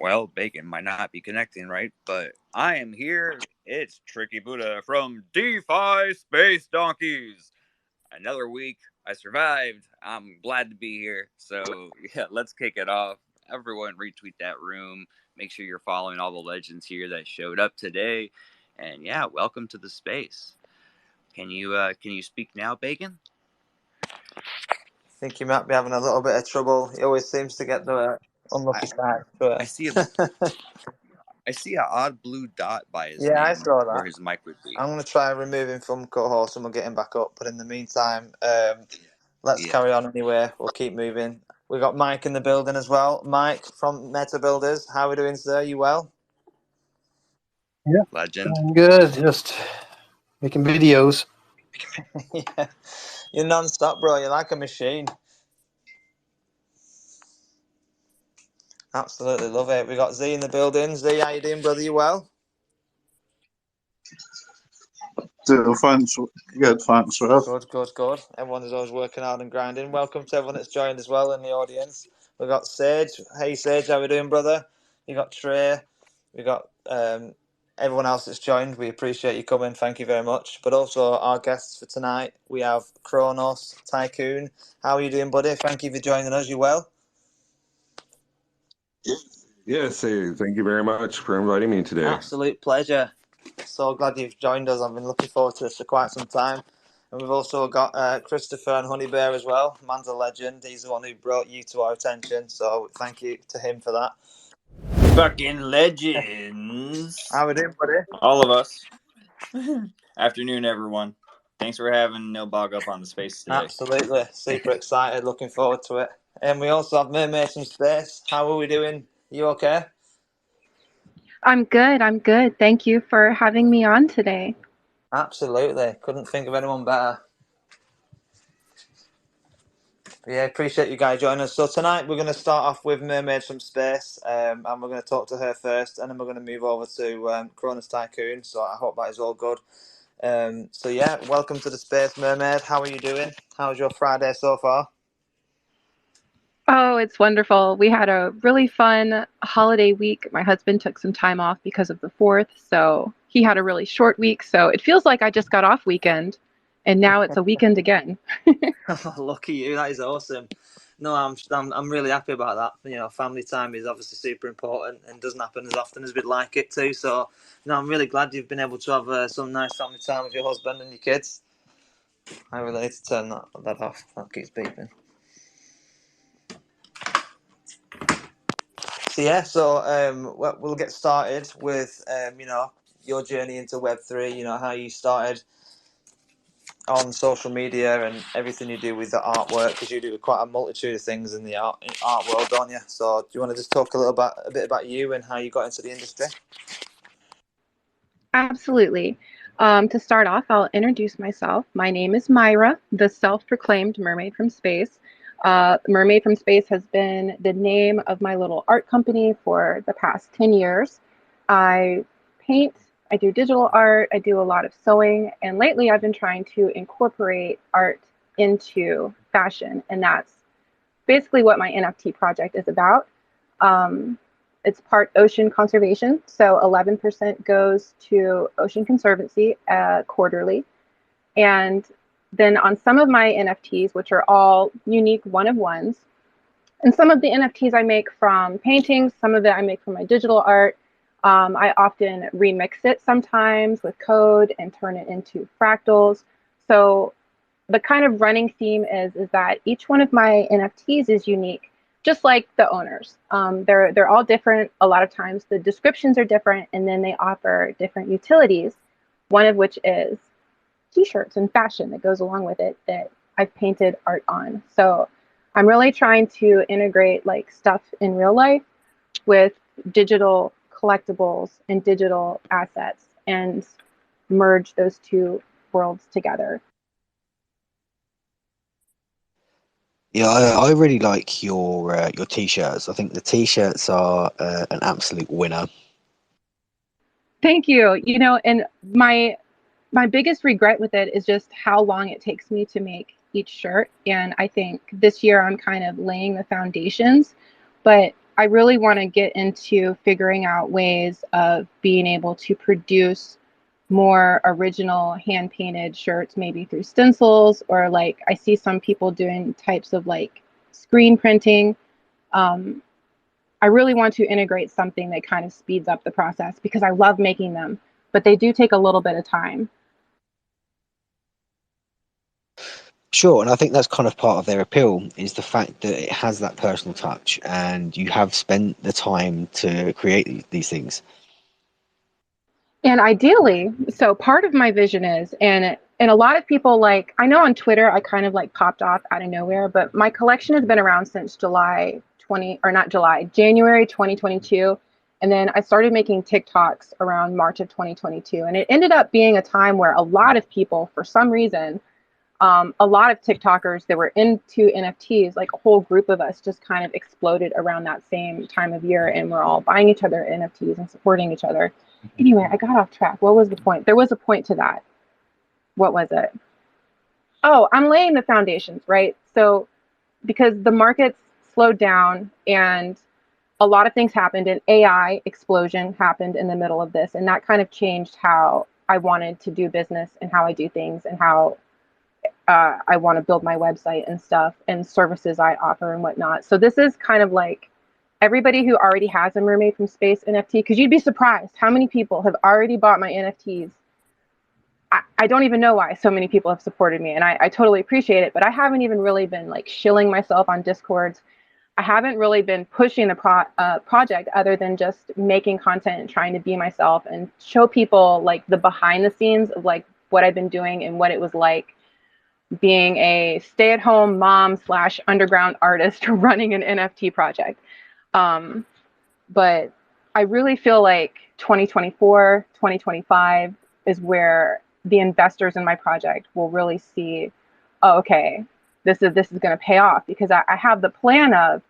Well, Bacon might not be connecting, right? But I am here. It's Tricky Buddha from DeFi Space Donkeys. Another week. I survived. I'm glad to be here. So, yeah, let's kick it off. Everyone retweet that room. Make sure you're following all the legends here that showed up today. And yeah, welcome to the space. Can you speak now, Bacon? I think you might be having a little bit of trouble. He always seems to get the unlucky side. I see an odd blue dot by his Yeah, I name saw that. where his mic would be. I'm going to try and remove him from co-host and we'll get him back up. But in the meantime, let's carry on anyway. We'll keep moving. We've got Mike in the building as well. Mike from Meta Builders. How are we doing, sir? You well? Yeah. Legend. Good. Just making videos. Yeah. You're non-stop, bro. You're like a machine. Absolutely love it. We got Z in the building. Z, how you doing, brother? You well? Thanks. Good, thanks, Rob. Good. Everyone is always working hard and grinding. Welcome to everyone that's joined as well in the audience. We've got Sage. Hey, Sage, how we doing, brother? You got Trey. We got everyone else that's joined. We appreciate you coming. Thank you very much. But also our guests for tonight, we have Chronos Tycoon. How are you doing, buddy? Thank you for joining us. You well? Yes, hey, thank you very much for inviting me today. Absolute pleasure. So glad you've joined us. I've been looking forward to this for quite some time. And we've also got Christopher and Honey Bear as well. Man's a legend. He's the one who brought you to our attention. So thank you to him for that. Fucking legends. How we doing, buddy? All of us. Afternoon, everyone. Thanks for having No Bog up on the space today. Absolutely. Super excited. Looking forward to it. And we also have Mermaids from Space. How are we doing? You okay? I'm good. Thank you for having me on today. Absolutely. Couldn't think of anyone better. Yeah, appreciate you guys joining us. So tonight we're going to start off with Mermaids from Space, and we're going to talk to her first, and then we're going to move over to Chronos Tycoon. So I hope that is all good. So yeah, welcome to the Space, Mermaid. How are you doing? How's your Friday so far? Oh, it's wonderful. We had a really fun holiday week. My husband took some time off because of the 4th, so he had a really short week. So it feels like I just got off weekend, and now it's a weekend again. Lucky you. That is awesome. No, I'm really happy about that. You know, family time is obviously super important and doesn't happen as often as we'd like it to. So, no, I'm really glad you've been able to have some nice family time with your husband and your kids. I really need to turn that off. That keeps beeping. So yeah, we'll get started with your journey into Web3. You know how you started on social media and everything you do with the artwork, because you do quite a multitude of things in the art world, don't you? So do you want to just talk a bit about you and how you got into the industry? Absolutely. To start off, I'll introduce myself. My name is Myra, the self-proclaimed mermaid from space. Mermaid from Space has been the name of my little art company for the past 10 years. I paint, I do digital art, I do a lot of sewing, and lately I've been trying to incorporate art into fashion, and that's basically what my NFT project is about. It's part ocean conservation, so 11% goes to Ocean Conservancy quarterly. And then on some of my NFTs, which are all unique one-of-ones, and some of the NFTs I make from paintings, some of it I make from my digital art. I often remix it sometimes with code and turn it into fractals. So the kind of running theme is that each one of my NFTs is unique, just like the owners. They're all different. A lot of times the descriptions are different, and then they offer different utilities, one of which is t-shirts and fashion that goes along with it that I've painted art on. So I'm really trying to integrate like stuff in real life with digital collectibles and digital assets and merge those two worlds together. Yeah, I really like your t-shirts. I think the t-shirts are an absolute winner. Thank you. You know, and my biggest regret with it is just how long it takes me to make each shirt. And I think this year I'm kind of laying the foundations, but I really want to get into figuring out ways of being able to produce more original hand painted shirts, maybe through stencils, or like I see some people doing types of like screen printing. Um, I really want to integrate something that kind of speeds up the process because I love making them, but they do take a little bit of time. Sure, and I think that's kind of part of their appeal is the fact that it has that personal touch, and you have spent the time to create these things. And ideally, so part of my vision is, and a lot of people, like, I know on Twitter I kind of like popped off out of nowhere, but my collection has been around since January 2022. And then I started making TikToks around March of 2022. And it ended up being a time where a lot of people, for some reason, a lot of TikTokers that were into NFTs, like a whole group of us just kind of exploded around that same time of year. And we're all buying each other NFTs and supporting each other. Anyway, I got off track. What was the point? There was a point to that. What was it? Oh, I'm laying the foundations, right? So because the markets slowed down and a lot of things happened, an AI explosion happened in the middle of this. And that kind of changed how I wanted to do business and how I do things and how I want to build my website and stuff and services I offer and whatnot. So this is kind of like everybody who already has a Mermaid from Space NFT, because you'd be surprised how many people have already bought my NFTs. I don't even know why so many people have supported me, and I totally appreciate it, but I haven't even really been like shilling myself on Discords. I haven't really been pushing the project other than just making content and trying to be myself and show people like the behind the scenes of like what I've been doing and what it was like being a stay-at-home mom / underground artist running an NFT project. But I really feel like 2024, 2025 is where the investors in my project will really see, oh, okay, this is going to pay off, because I have the plan of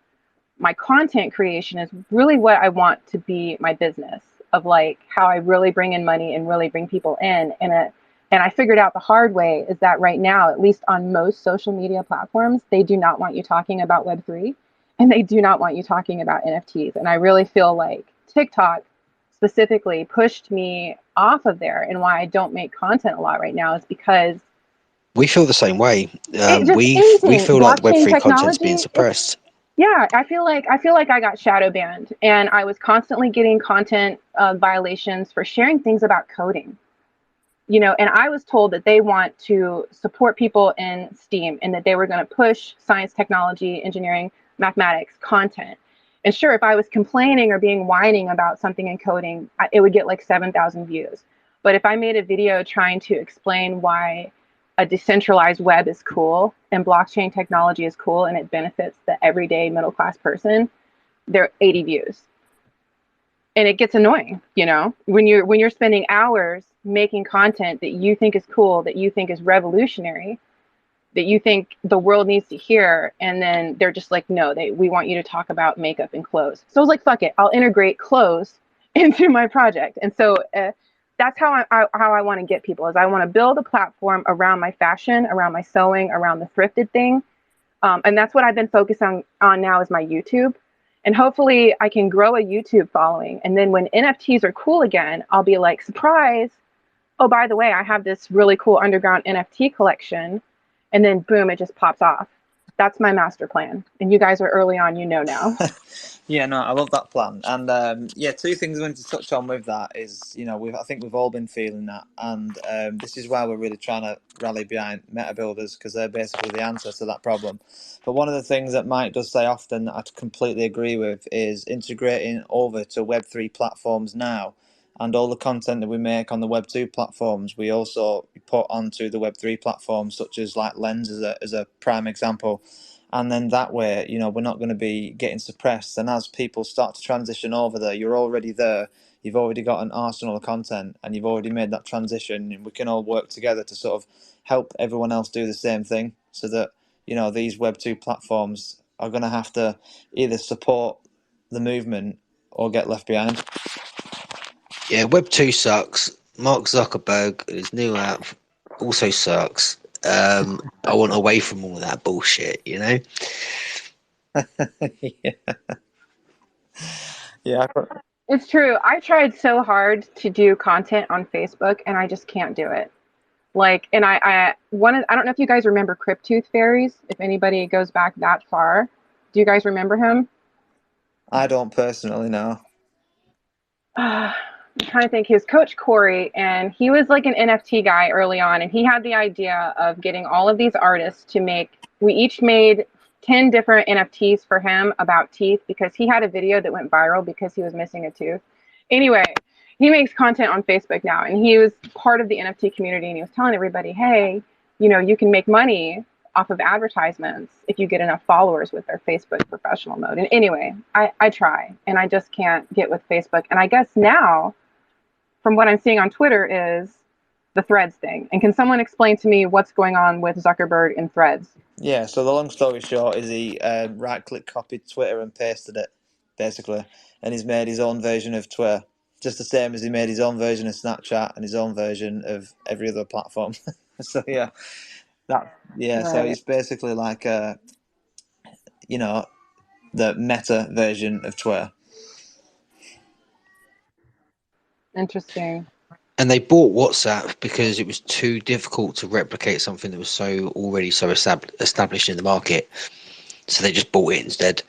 my content creation is really what I want to be my business, of like how I really bring in money and really bring people in. And I figured out the hard way is that right now, at least on most social media platforms, they do not want you talking about Web3 and they do not want you talking about NFTs. And I really feel like TikTok specifically pushed me off of there. And why I don't make content a lot right now is because We feel the same way. just We anything, feel like the blockchain Web3 content's being technology, suppressed. yeah, I feel like I got shadow banned, and I was constantly getting content violations for sharing things about coding. You know, and I was told that they want to support people in STEAM and that they were going to push science, technology, engineering, mathematics content. And sure, if I was complaining or being whining about something in coding, it would get like 7,000 views. But if I made a video trying to explain why a decentralized web is cool and blockchain technology is cool and it benefits the everyday middle class person, there are 80 views. And it gets annoying, you know, when you're spending hours making content that you think is cool, that you think is revolutionary, that you think the world needs to hear, and then they're just like, no, we want you to talk about makeup and clothes. So I was like, fuck it, I'll integrate clothes into my project. And so that's how I want to get people, is I want to build a platform around my fashion, around my sewing, around the thrifted thing. And that's what I've been focused on now is my YouTube. And hopefully I can grow a YouTube following. And then when NFTs are cool again, I'll be like, surprise. Oh, by the way, I have this really cool underground NFT collection. And then boom, it just pops off. That's my master plan. And you guys are early on, you know now. Yeah, no, I love that plan. And yeah, two things I wanted to touch on with that is, you know, I think we've all been feeling that. And this is why we're really trying to rally behind meta builders, because they're basically the answer to that problem. But one of the things that Mike does say often that I completely agree with is integrating over to Web3 platforms now. And all the content that we make on the Web2 platforms, we also put onto the Web3 platforms, such as like Lens as a prime example. And then that way, you know, we're not going to be getting suppressed. And as people start to transition over there, you're already there. You've already got an arsenal of content and you've already made that transition. And we can all work together to sort of help everyone else do the same thing, so that, you know, these Web2 platforms are going to have to either support the movement or get left behind. Yeah, Web2 sucks. Mark Zuckerberg, his new app, also sucks. I want away from all that bullshit, you know? Yeah. Yeah, It's true. I tried so hard to do content on Facebook and I just can't do it. Like, and I don't know if you guys remember Cryptooth Fairies, if anybody goes back that far. Do you guys remember him? I don't personally know. I'm trying to think. He was Coach Corey, and he was like an NFT guy early on, and he had the idea of getting all of these artists to make. We each made 10 different NFTs for him about teeth because he had a video that went viral because he was missing a tooth. Anyway, he makes content on Facebook now, and he was part of the NFT community, and he was telling everybody, hey, you can make money off of advertisements if you get enough followers with their Facebook professional mode. And anyway, I try and I just can't get with Facebook. And I guess now, from what I'm seeing on Twitter, is the Threads thing. And can someone explain to me what's going on with Zuckerberg in Threads? Yeah, so the long story short is he right-click copied Twitter and pasted it, basically. And he's made his own version of Twitter. Just the same as he made his own version of Snapchat and his own version of every other platform. So yeah, so Right. he's basically like the meta version of Twitter. Interesting. And they bought WhatsApp because it was too difficult to replicate something that was already so established in the market. So they just bought it instead.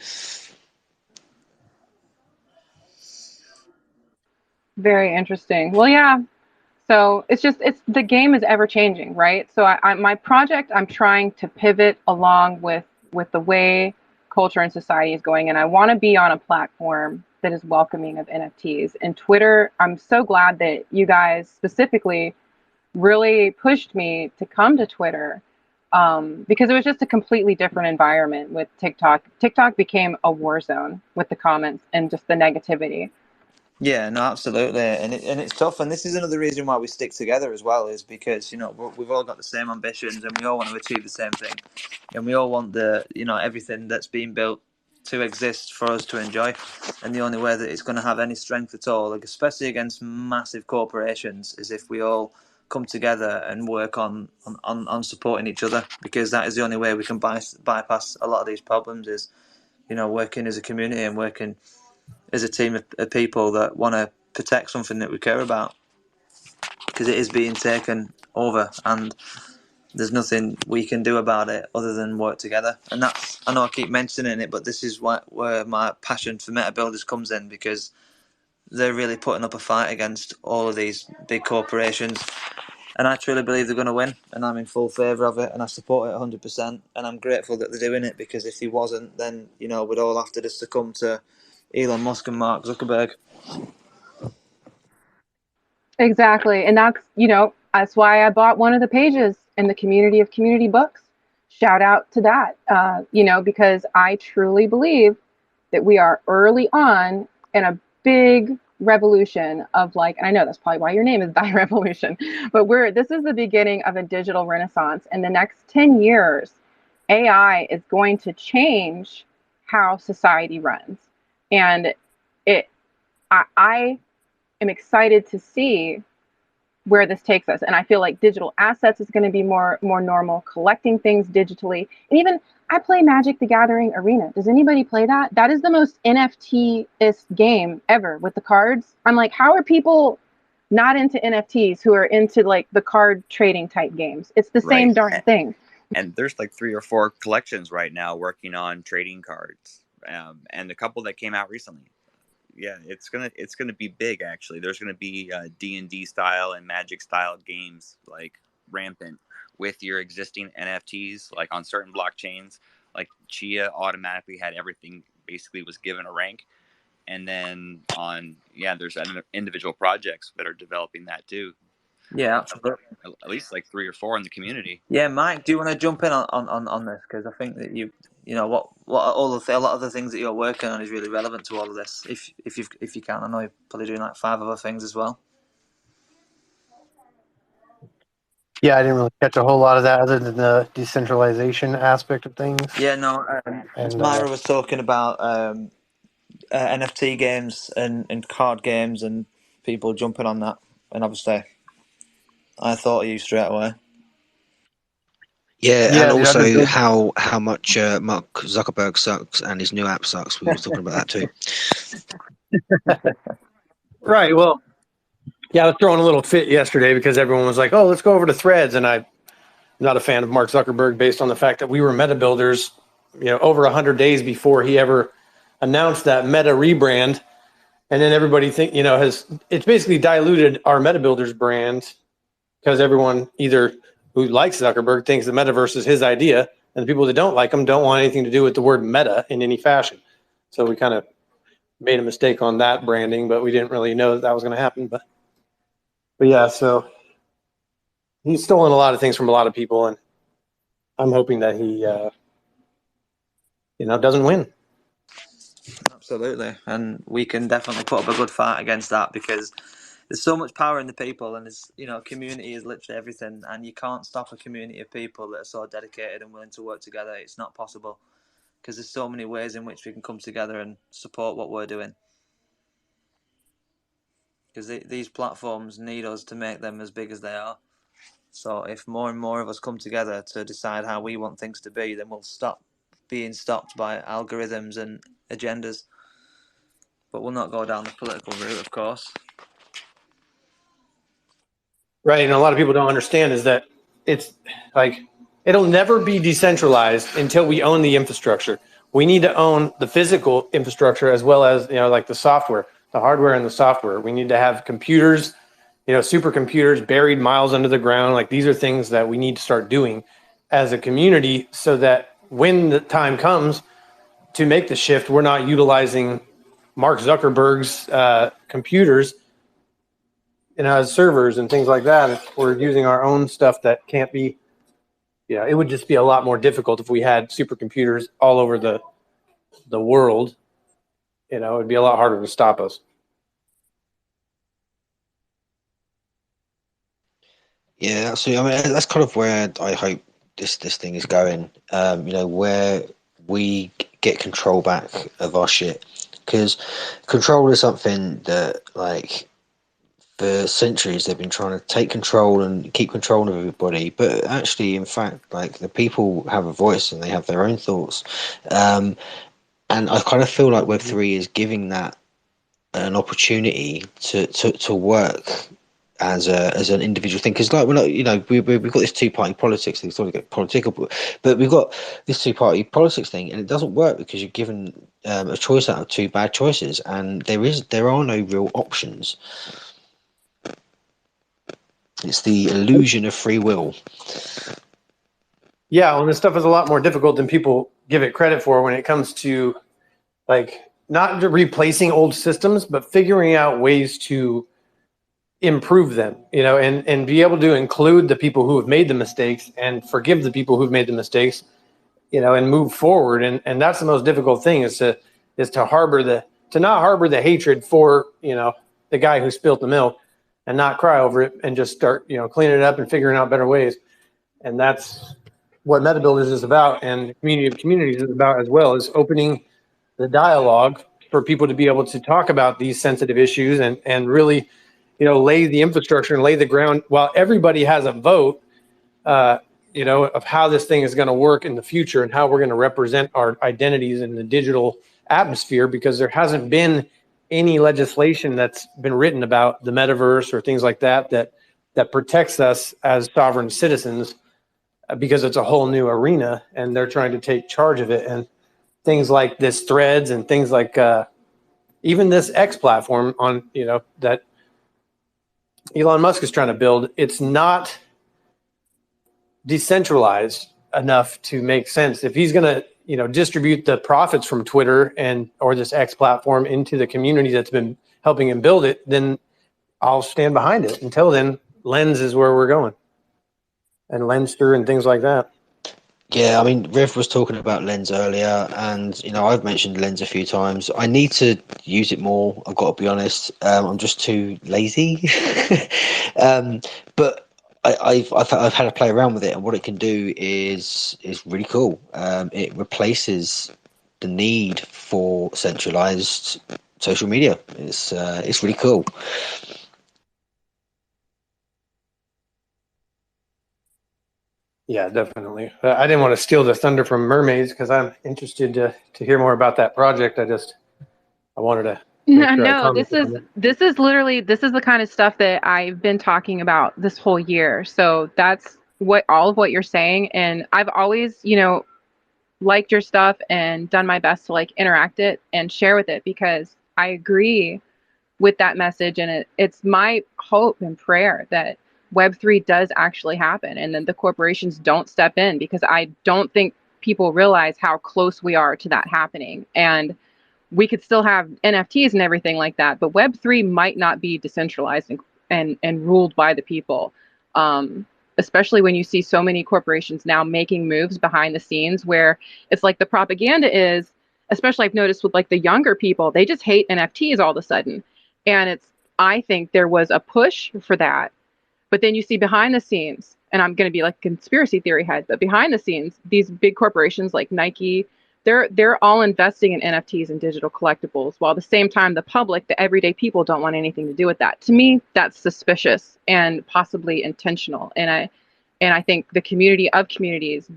Very interesting. Well, yeah. So it's the game is ever changing, right? So my project, I'm trying to pivot along with the way culture and society is going, and I want to be on a platform that is welcoming of NFTs. And Twitter, I'm so glad that you guys specifically really pushed me to come to Twitter, because it was just a completely different environment with TikTok. TikTok became a war zone with the comments and just the negativity. Yeah, no, absolutely, and it's tough, and this is another reason why we stick together as well, is because we've all got the same ambitions, and we all want to achieve the same thing, and we all want everything that's being built to exist for us to enjoy, and the only way that it's going to have any strength at all, like especially against massive corporations, is if we all come together and work on supporting each other, because that is the only way we can bypass a lot of these problems. Is working as a community and working as a team of people that want to protect something that we care about, because it is being taken over and there's nothing we can do about it other than work together. And that's, I know I keep mentioning it, but this is where my passion for meta builders comes in, because they're really putting up a fight against all of these big corporations, and I truly believe they're going to win, and I'm in full favour of it, and I support it 100%, and I'm grateful that they're doing it, because if he wasn't, then we'd all have to just succumb to Elon Musk and Mark Zuckerberg. Exactly. And that's why I bought one of the pages in the community of community books. Shout out to that, because I truly believe that we are early on in a big revolution of, like, and I know that's probably why your name is Thy Revolution, but this is the beginning of a digital renaissance. In the next 10 years, AI is going to change how society runs. And I am excited to see where this takes us. And I feel like digital assets is going to be more normal, collecting things digitally. And even I play Magic the Gathering Arena. Does anybody play that? That is the most NFT-ist game ever with the cards. I'm like, how are people not into NFTs who are into like the card trading type games? It's the same darn thing. And there's like 3 or 4 collections right now working on trading cards, and a couple that came out recently. Yeah, it's gonna be big. Actually, there's gonna be D&D style and Magic style games like rampant with your existing NFTs, like on certain blockchains. Like Chia automatically had everything, basically was given a rank, and then there's individual projects that are developing that too. Yeah, absolutely. At least like 3 or 4 in the community. Yeah, Mike, do you want to jump in on this? Because I think that a lot of the things that you're working on is really relevant to all of this. If you can, I know you're probably doing like 5 other things as well. Yeah, I didn't really catch a whole lot of that other than the decentralization aspect of things. Yeah, no. Myra was talking about NFT games and card games and people jumping on that, and obviously, I thought of you straight away. Yeah, Yeah, and dude, I've been also building. how much Mark Zuckerberg sucks and his new app sucks. We were talking about that too. Right. Well, yeah, I was throwing a little fit yesterday because everyone was like, "Oh, let's go over to Threads," and I'm not a fan of Mark Zuckerberg based on the fact that we were meta builders, over 100 days before he ever announced that meta rebrand, and then everybody has it's basically diluted our meta builders brand because everyone either who likes Zuckerberg thinks the metaverse is his idea, and the people that don't like him don't want anything to do with the word meta in any fashion. So we kind of made a mistake on that branding, but we didn't really know that was going to happen. But yeah, so he's stolen a lot of things from a lot of people, and I'm hoping that he, doesn't win. Absolutely, and we can definitely put up a good fight against that because there's so much power in the people, and community is literally everything, and you can't stop a community of people that are so dedicated and willing to work together. It's not possible because there's so many ways in which we can come together and support what we're doing. Because these platforms need us to make them as big as they are. So if more and more of us come together to decide how we want things to be, then we'll stop being stopped by algorithms and agendas. But we'll not go down the political route, of course. Right, and a lot of people don't understand is that it's like it'll never be decentralized until we own the infrastructure. We need to own the physical infrastructure as well as like the software, the hardware and the software. We need to have computers, supercomputers buried miles under the ground. Like these are things that we need to start doing as a community so that when the time comes to make the shift, we're not utilizing Mark Zuckerberg's computers as servers and things like that. If we're using our own stuff that can't be, it would just be a lot more difficult if we had supercomputers all over the world. It would be a lot harder to stop us. Yeah, so I mean that's kind of where I hope this thing is going. Where we get control back of our shit, because control is something that for centuries they've been trying to take control and keep control of everybody, but actually, in fact, the people have a voice and they have their own thoughts. And I kind of feel like Web3 is giving that an opportunity to work as an individual thing, because we're not, we've got this two-party politics thing. It's not get political, but we've got this two-party politics thing, and it doesn't work because you're given a choice out of two bad choices, and there are no real options. It's the illusion of free will. Yeah, well, this stuff is a lot more difficult than people give it credit for when it comes to not replacing old systems, but figuring out ways to improve them, and be able to include the people who have made the mistakes and forgive the people who've made the mistakes, and move forward. And that's the most difficult thing is to not harbor the hatred for, the guy who spilt the milk and not cry over it and just start, cleaning it up and figuring out better ways. And that's what Meta Builders is about. And Community of Communities is about as well, is opening the dialogue for people to be able to talk about these sensitive issues and really, lay the infrastructure and lay the ground while everybody has a vote, of how this thing is going to work in the future and how we're going to represent our identities in the digital atmosphere, because there hasn't been any legislation that's been written about the metaverse or things like that protects us as sovereign citizens, because it's a whole new arena and they're trying to take charge of it. And things like this Threads and things like even this X platform on, that Elon Musk is trying to build, it's not decentralized enough to make sense. If he's going to, distribute the profits from Twitter or this X platform into the community that's been helping him build it, then I'll stand behind it. Until then, Lens is where we're going, and Lenster and things like that. Yeah, I mean, Rev was talking about Lens earlier, and I've mentioned Lens a few times. I need to use it more. I've got to be honest. I'm just too lazy. But I've had to play around with it, and what it can do is really cool. It replaces the need for centralized social media. It's really cool. Yeah, definitely. I didn't want to steal the thunder from Mermaids because I'm interested to hear more about that project. I wanted to make sure I No, commented on it. this is literally this is the kind of stuff that I've been talking about this whole year. So that's what all of what you're saying, and I've always, liked your stuff and done my best to like interact it and share with it because I agree with that message, and it's my hope and prayer that Web3 does actually happen and then the corporations don't step in, because I don't think people realize how close we are to that happening. And we could still have NFTs and everything like that, but Web3 might not be decentralized and ruled by the people. Especially when you see so many corporations now making moves behind the scenes where it's like the propaganda is, especially I've noticed with like the younger people, they just hate NFTs all of a sudden. And I think there was a push for that. But then you see behind the scenes, and I'm going to be like a conspiracy theory head, but behind the scenes, these big corporations like Nike, they're all investing in NFTs and digital collectibles, while at the same time the public, the everyday people, don't want anything to do with that. To me, that's suspicious and possibly intentional. And I think the community of communities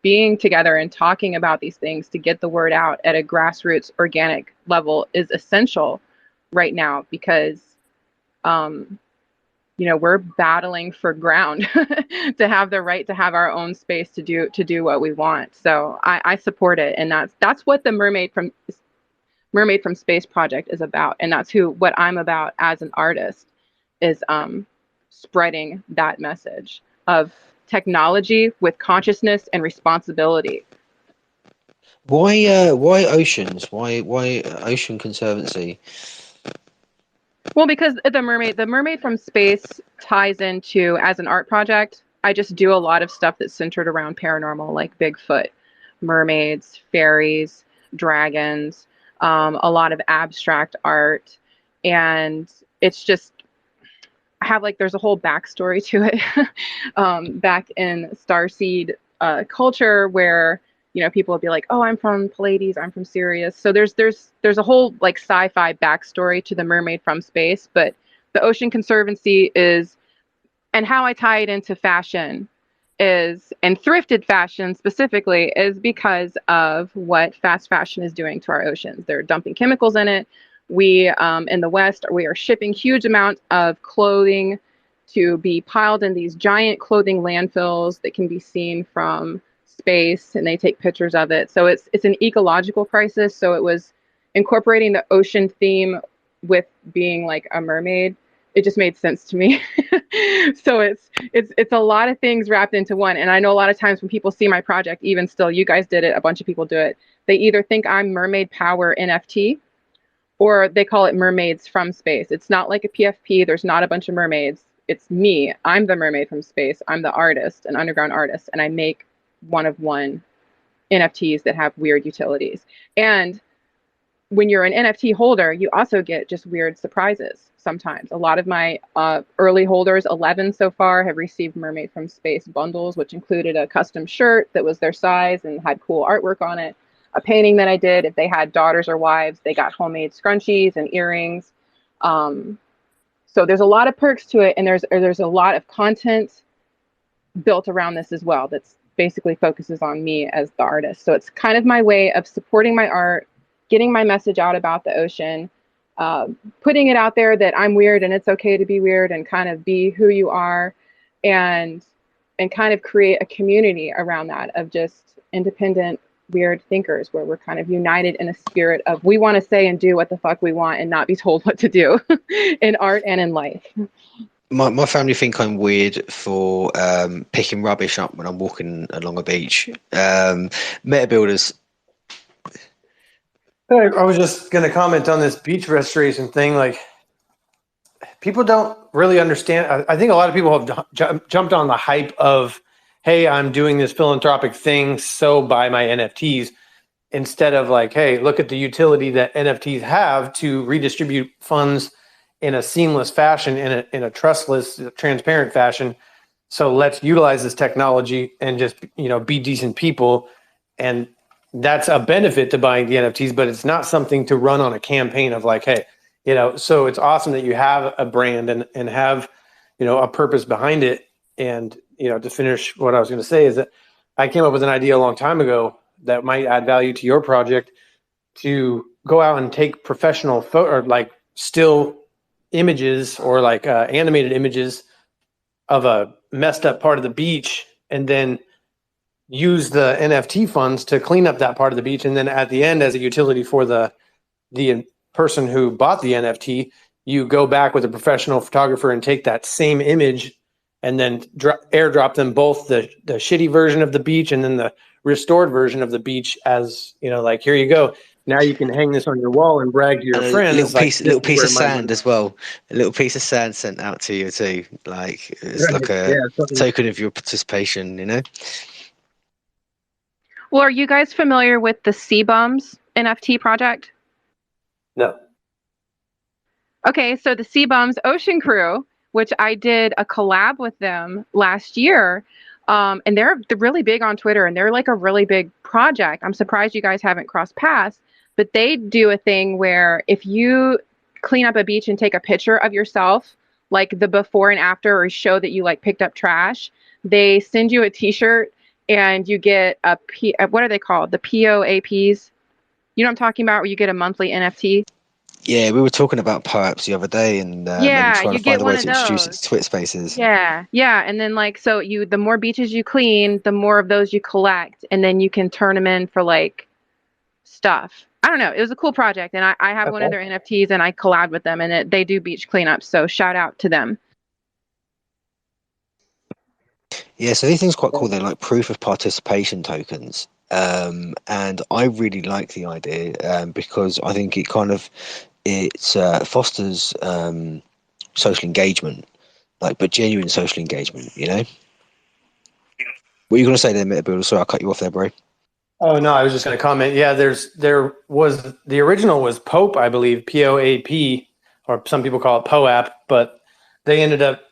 being together and talking about these things to get the word out at a grassroots organic level is essential right now, because we're battling for ground to have the right to have our own space to do what we want. So I support it, and that's what the Mermaid from Space project is about, and that's what I'm about as an artist, is spreading that message of technology with consciousness and responsibility. Why oceans? Why Ocean Conservancy? Well, because the Mermaid from Space ties into, as an art project, I just do a lot of stuff that's centered around paranormal, like Bigfoot, mermaids, fairies, dragons, a lot of abstract art. And it's just, I have like, there's a whole backstory to it. Back in Starseed culture, where people would be like, oh, I'm from Pleiades, I'm from Sirius. So there's a whole like sci-fi backstory to the Mermaid from Space. But the Ocean Conservancy is, and how I tie it into fashion is, and thrifted fashion specifically, is because of what fast fashion is doing to our oceans. They're dumping chemicals in it. We in the West, we are shipping huge amounts of clothing to be piled in these giant clothing landfills that can be seen from space, and they take pictures of it. So it's an ecological crisis. So it was incorporating the ocean theme with being like a mermaid. It just made sense to me. So it's a lot of things wrapped into one. And I know a lot of times when people see my project, even still, you guys did it, a bunch of people do it, they either think I'm Mermaid Power NFT, or they call it Mermaids from Space. It's not like a PFP. There's not a bunch of mermaids. It's me. I'm the Mermaid from Space. I'm the artist, an underground artist, and I make one-of-one NFTs that have weird utilities. And when you're an NFT holder, you also get just weird surprises sometimes. A lot of my early holders, 11 so far, have received Mermaid from Space bundles, which included a custom shirt that was their size and had cool artwork on it, a painting that I did. If they had daughters or wives, they got homemade scrunchies and earrings. So there's a lot of perks to it, and there's a lot of content built around this as well that's basically focuses on me as the artist. So it's kind of my way of supporting my art, getting my message out about the ocean, putting it out there that I'm weird and it's okay to be weird, and kind of be who you are, and kind of create a community around that of just independent weird thinkers, where we're kind of united in a spirit of, we want to say and do what the fuck we want and not be told what to do in art and in life. My family think I'm weird for picking rubbish up when I'm walking along a beach. Meta builders. I was just going to comment on this beach restoration thing. Like, people don't really understand. I think a lot of people have jumped on the hype of, hey, I'm doing this philanthropic thing, so buy my NFTs, instead of like, hey, look at the utility that NFTs have to redistribute funds in a seamless fashion, in a trustless, transparent fashion. So let's utilize this technology and just, be decent people. And that's a benefit to buying the NFTs, but it's not something to run on a campaign of like, hey, so it's awesome that you have a brand and have, a purpose behind it. And to finish what I was going to say is that I came up with an idea a long time ago that might add value to your project, to go out and take professional or like still images or like animated images of a messed up part of the beach, and then use the NFT funds to clean up that part of the beach. And then at the end, as a utility for the person who bought the NFT, you go back with a professional photographer and take that same image and then airdrop them both the shitty version of the beach and then the restored version of the beach as, like, here you go. Now you can hang this on your wall and brag to your And friends. a little piece of sand as well. A little piece of sand sent out to you too. Like it's like a token of your participation. Well, are you guys familiar with the Sea Bums NFT project? No. Okay, so the Sea Bums Ocean Crew, which I did a collab with them last year, and they're really big on Twitter, and they're like a really big project. I'm surprised you guys haven't crossed paths, but they do a thing where if you clean up a beach and take a picture of yourself, like the before and after, or show that you like picked up trash, they send you a T-shirt and you get what are they called? The POAPs. You know what I'm talking about? Where you get a monthly NFT. Yeah, we were talking about POAPs the other day, and maybe trying to find a way to introduce it to Twitch Spaces. Yeah, and then like the more beaches you clean, the more of those you collect, and then you can turn them in for like stuff. I don't know. It was a cool project, and I have one of their NFTs, and I collabed with them, and they do beach cleanups. So shout out to them. Yeah, so these things quite cool. They're like proof of participation tokens. And I really like the idea because I think it fosters social engagement, but genuine social engagement. What are you going to say there, Bill? Sorry, I cut you off there, bro. Oh no, I was just going to comment. Yeah, there was the original was Pope, I believe, POAP, or some people call it POAP, but they ended up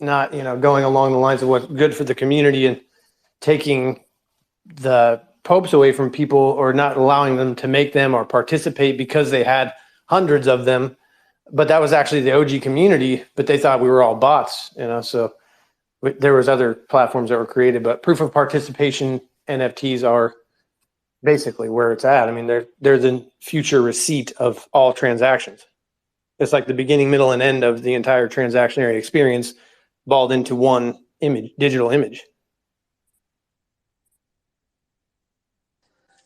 not, going along the lines of what's good for the community and taking the popes away from people, or not allowing them to make them or participate because they had hundreds of them. But that was actually the OG community, but they thought we were all bots, so there was other platforms that were created, but proof of participation NFTs are basically where it's at. I mean, they're the future receipt of all transactions. It's like the beginning, middle, and end of the entire transactionary experience balled into one image, digital image.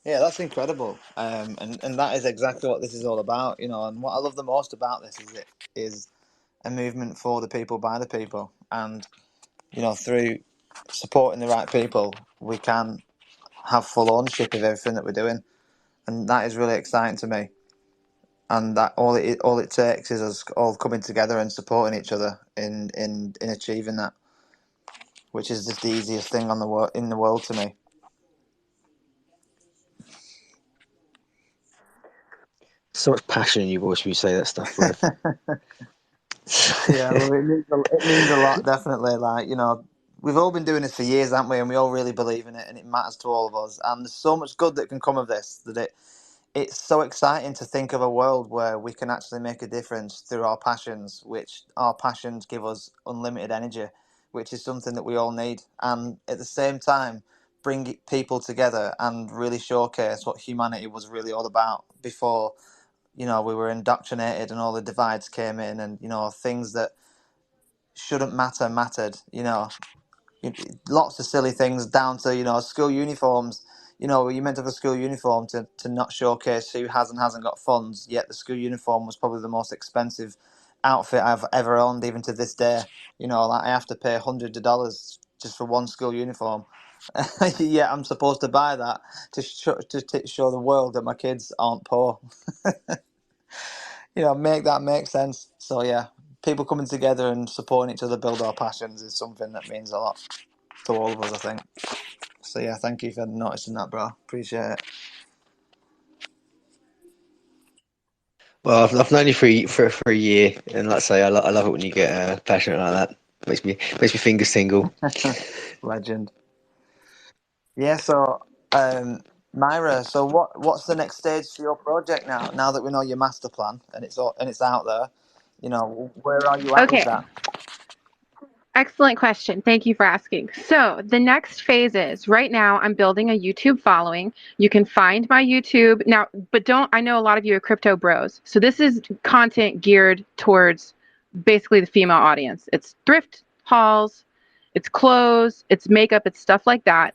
Yeah, that's incredible, and that is exactly what this is all about, And what I love the most about this is it is a movement for the people, by the people, and through supporting the right people, we can have full ownership of everything that we're doing, and that is really exciting to me. And that all it takes is us all coming together and supporting each other in achieving that, which is just the easiest thing in the world to me. So much passion in your voice when you say that stuff, bro. Yeah, well, it means a lot, definitely. We've all been doing this for years, haven't we? And we all really believe in it, and it matters to all of us. And there's so much good that can come of this, that it's so exciting to think of a world where we can actually make a difference through our passions, which our passions give us unlimited energy, which is something that we all need. And at the same time, bring people together and really showcase what humanity was really all about before, we were indoctrinated and all the divides came in, and, things that shouldn't matter mattered, lots of silly things down to, school uniforms. You meant to have a school uniform to not showcase who has and hasn't got funds, yet the school uniform was probably the most expensive outfit I've ever owned, even to this day. I have to pay hundreds of dollars just for one school uniform. Yeah, I'm supposed to buy that to show the world that my kids aren't poor. Make that make sense. So yeah, people coming together and supporting each other build our passions is something that means a lot to all of us, I think. So yeah, thank you for noticing that, bro. Appreciate it. Well, I've known you for a year, and like I say, I love it when you get passionate like that. Makes me fingers tingle. Legend. Yeah. So, Myra, so what's the next stage for your project now? Now that we know your master plan and it's out there, where are you at with that? Excellent question. Thank you for asking. So the next phase is right now I'm building a YouTube following. You can find my YouTube now, but I know a lot of you are crypto bros. So this is content geared towards basically the female audience. It's thrift hauls, it's clothes, it's makeup, it's stuff like that.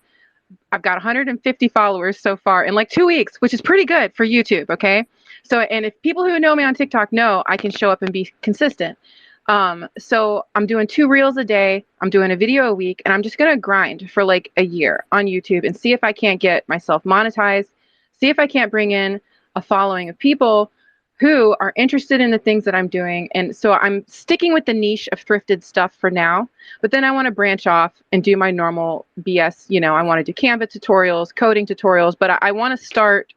I've got 150 followers so far in like 2 weeks, which is pretty good for YouTube. Okay. So, and if people who know me on TikTok know I can show up and be consistent. So I'm doing 2 reels a day. I'm doing a video a week, and I'm just going to grind for like a year on YouTube and see if I can't get myself monetized, see if I can't bring in a following of people who are interested in the things that I'm doing. And so I'm sticking with the niche of thrifted stuff for now, but then I want to branch off and do my normal BS. You know, I want to do Canva tutorials, coding tutorials, but I want to start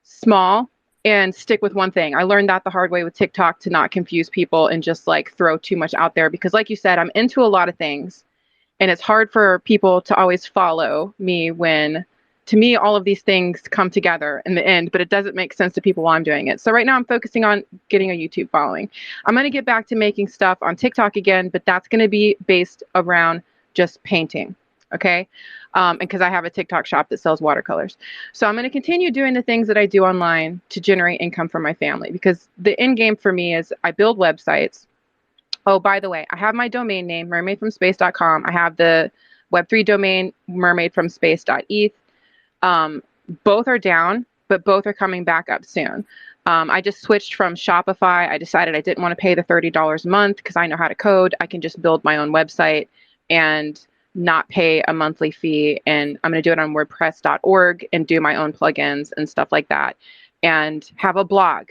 small and stick with one thing. I learned that the hard way with TikTok, to not confuse people and just like throw too much out there, because like you said, I'm into a lot of things and it's hard for people to always follow me when, to me, all of these things come together in the end, but it doesn't make sense to people while I'm doing it. So right now I'm focusing on getting a YouTube following. I'm going to get back to making stuff on TikTok again, but that's going to be based around just painting. Okay. And because I have a TikTok shop that sells watercolors. So I'm going to continue doing the things that I do online to generate income for my family, because the end game for me is I build websites. Oh, by the way, I have my domain name, mermaidfromspace.com. I have the Web3 domain, mermaidfromspace.eth. Both are down, but both are coming back up soon. I just switched from Shopify. I decided I didn't want to pay the $30 a month because I know how to code. I can just build my own website and not pay a monthly fee. And I'm going to do it on WordPress.org and do my own plugins and stuff like that, and have a blog.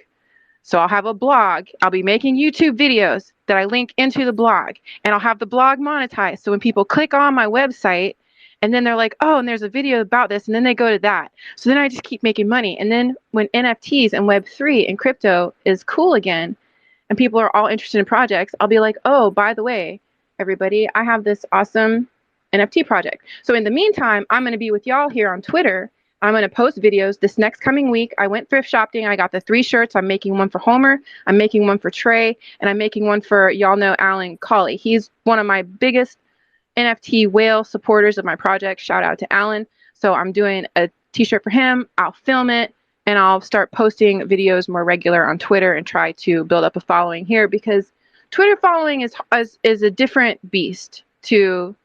So I'll have a blog. I'll be making YouTube videos that I link into the blog, and I'll have the blog monetized. So when people click on my website and then they're like, oh, and there's a video about this, and then they go to that. So then I just keep making money. And then when NFTs and Web3 and crypto is cool again, and people are all interested in projects, I'll be like, oh, by the way, everybody, I have this awesome NFT project. So in the meantime, I'm going to be with y'all here on Twitter. I'm going to post videos this next coming week. I went thrift shopping. I got the 3 shirts. I'm making one for Homer. I'm making one for Trey. And I'm making one for, y'all know, Alan Colley. He's one of my biggest NFT whale supporters of my project. Shout out to Alan. So I'm doing a t-shirt for him. I'll film it, and I'll start posting videos more regular on Twitter and try to build up a following here, because Twitter following is a different beast to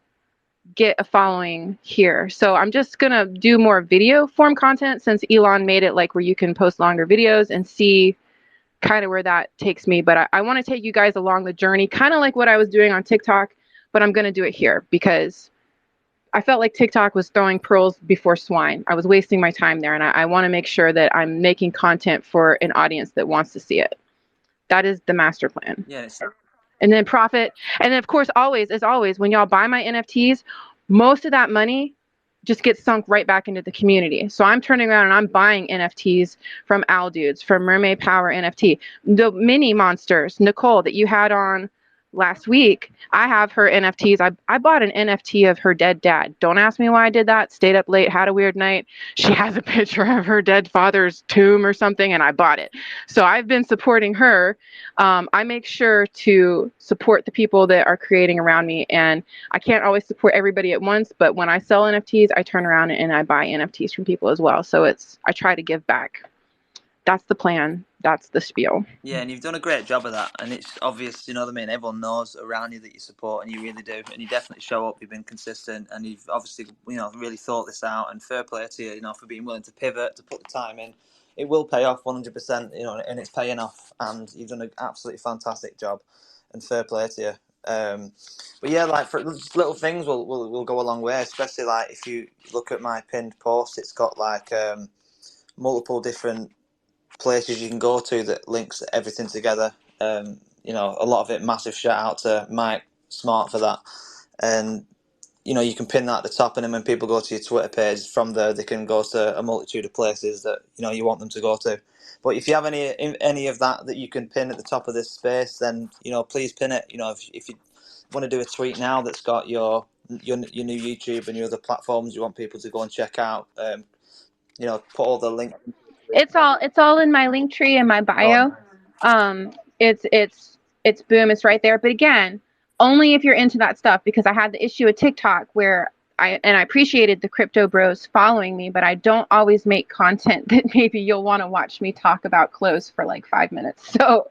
get a following here. So I'm just going to do more video form content, since Elon made it like where you can post longer videos, and see kind of where that takes me. But I want to take you guys along the journey, kind of like what I was doing on TikTok, but I'm going to do it here because I felt like TikTok was throwing pearls before swine. I was wasting my time there, and I want to make sure that I'm making content for an audience that wants to see it. That is the master plan. Yeah. And then profit. And then, of course, always, as always, when y'all buy my NFTs, most of that money just gets sunk right back into the community. So I'm turning around and I'm buying NFTs from Owl Dudes, from Mermaid Power NFT. The mini monsters, Nicole, that you had on last week, I have her NFTs. I bought an NFT of her dead dad. Don't ask me why I did that. Stayed up late, had a weird night. She has a picture of her dead father's tomb or something, and I bought it. So I've been supporting her. I make sure to support the people that are creating around me, and I can't always support everybody at once, but when I sell NFTs, I turn around and I buy NFTs from people as well. So I try to give back. That's the plan. That's the spiel. Yeah, and you've done a great job of that, and it's obvious, you know what I mean? Everyone knows around you that you support, and you really do, and you definitely show up, you've been consistent, and you've obviously, you know, really thought this out, and fair play to you, you know, for being willing to pivot, to put the time in. It will pay off 100%, you know, and it's paying off, and you've done an absolutely fantastic job, and fair play to you. But yeah, like for just little things will go a long way, especially like if you look at my pinned post, it's got like multiple different places you can go to that links everything together. You know, a lot of it, massive shout out to Mike Smart for that. And you know, you can pin that at the top, and then when people go to your Twitter page from there, they can go to a multitude of places that you know you want them to go to. But if you have any of that you can pin at the top of this space, then you know, please pin it. You know, if you want to do a tweet now that's got your new YouTube and your other platforms you want people to go and check out, you know, put all the links. It's all in my link tree and my bio. It's boom, it's right there. But again, only if you're into that stuff, because I had the issue with TikTok where I appreciated the crypto bros following me, but I don't always make content that maybe you'll want to watch me talk about clothes for like 5 minutes. So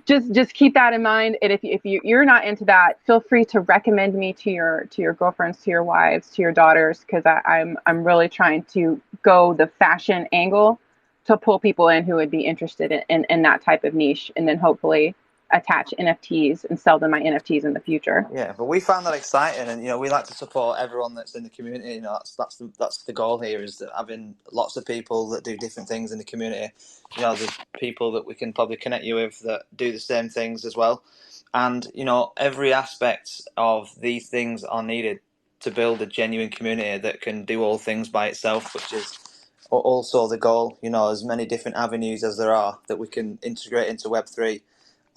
just keep that in mind. And if you're not into that, feel free to recommend me to your girlfriends, to your wives, to your daughters, because I'm really trying to go the fashion angle to pull people in who would be interested in that type of niche, and then hopefully attach NFTs and sell them my NFTs in the future. Yeah, but we found that exciting, and we like to support everyone that's in the community. That's the goal here, is that having lots of people that do different things in the community. There's people that we can probably connect you with that do the same things as well, and every aspect of these things are needed to build a genuine community that can do all things by itself, which is also the goal. As many different avenues as there are that we can integrate into Web3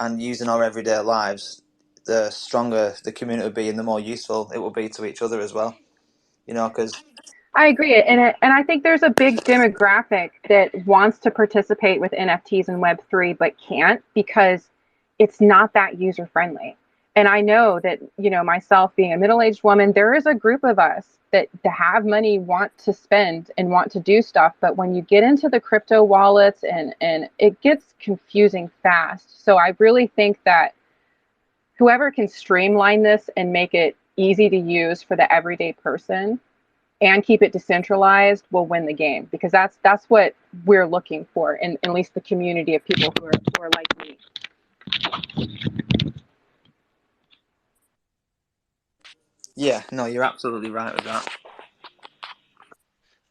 and using our everyday lives, the stronger the community will be and the more useful it will be to each other as well. Because I agree, and I think there's a big demographic that wants to participate with NFTs and Web3 but can't, because it's not that user friendly. And I know that, myself being a middle-aged woman, there is a group of us that have money, want to spend and want to do stuff, but when you get into the crypto wallets and it gets confusing fast. So I really think that whoever can streamline this and make it easy to use for the everyday person and keep it decentralized will win the game, because that's what we're looking for in at least the community of people who are like me. yeah, no, you're absolutely right with that.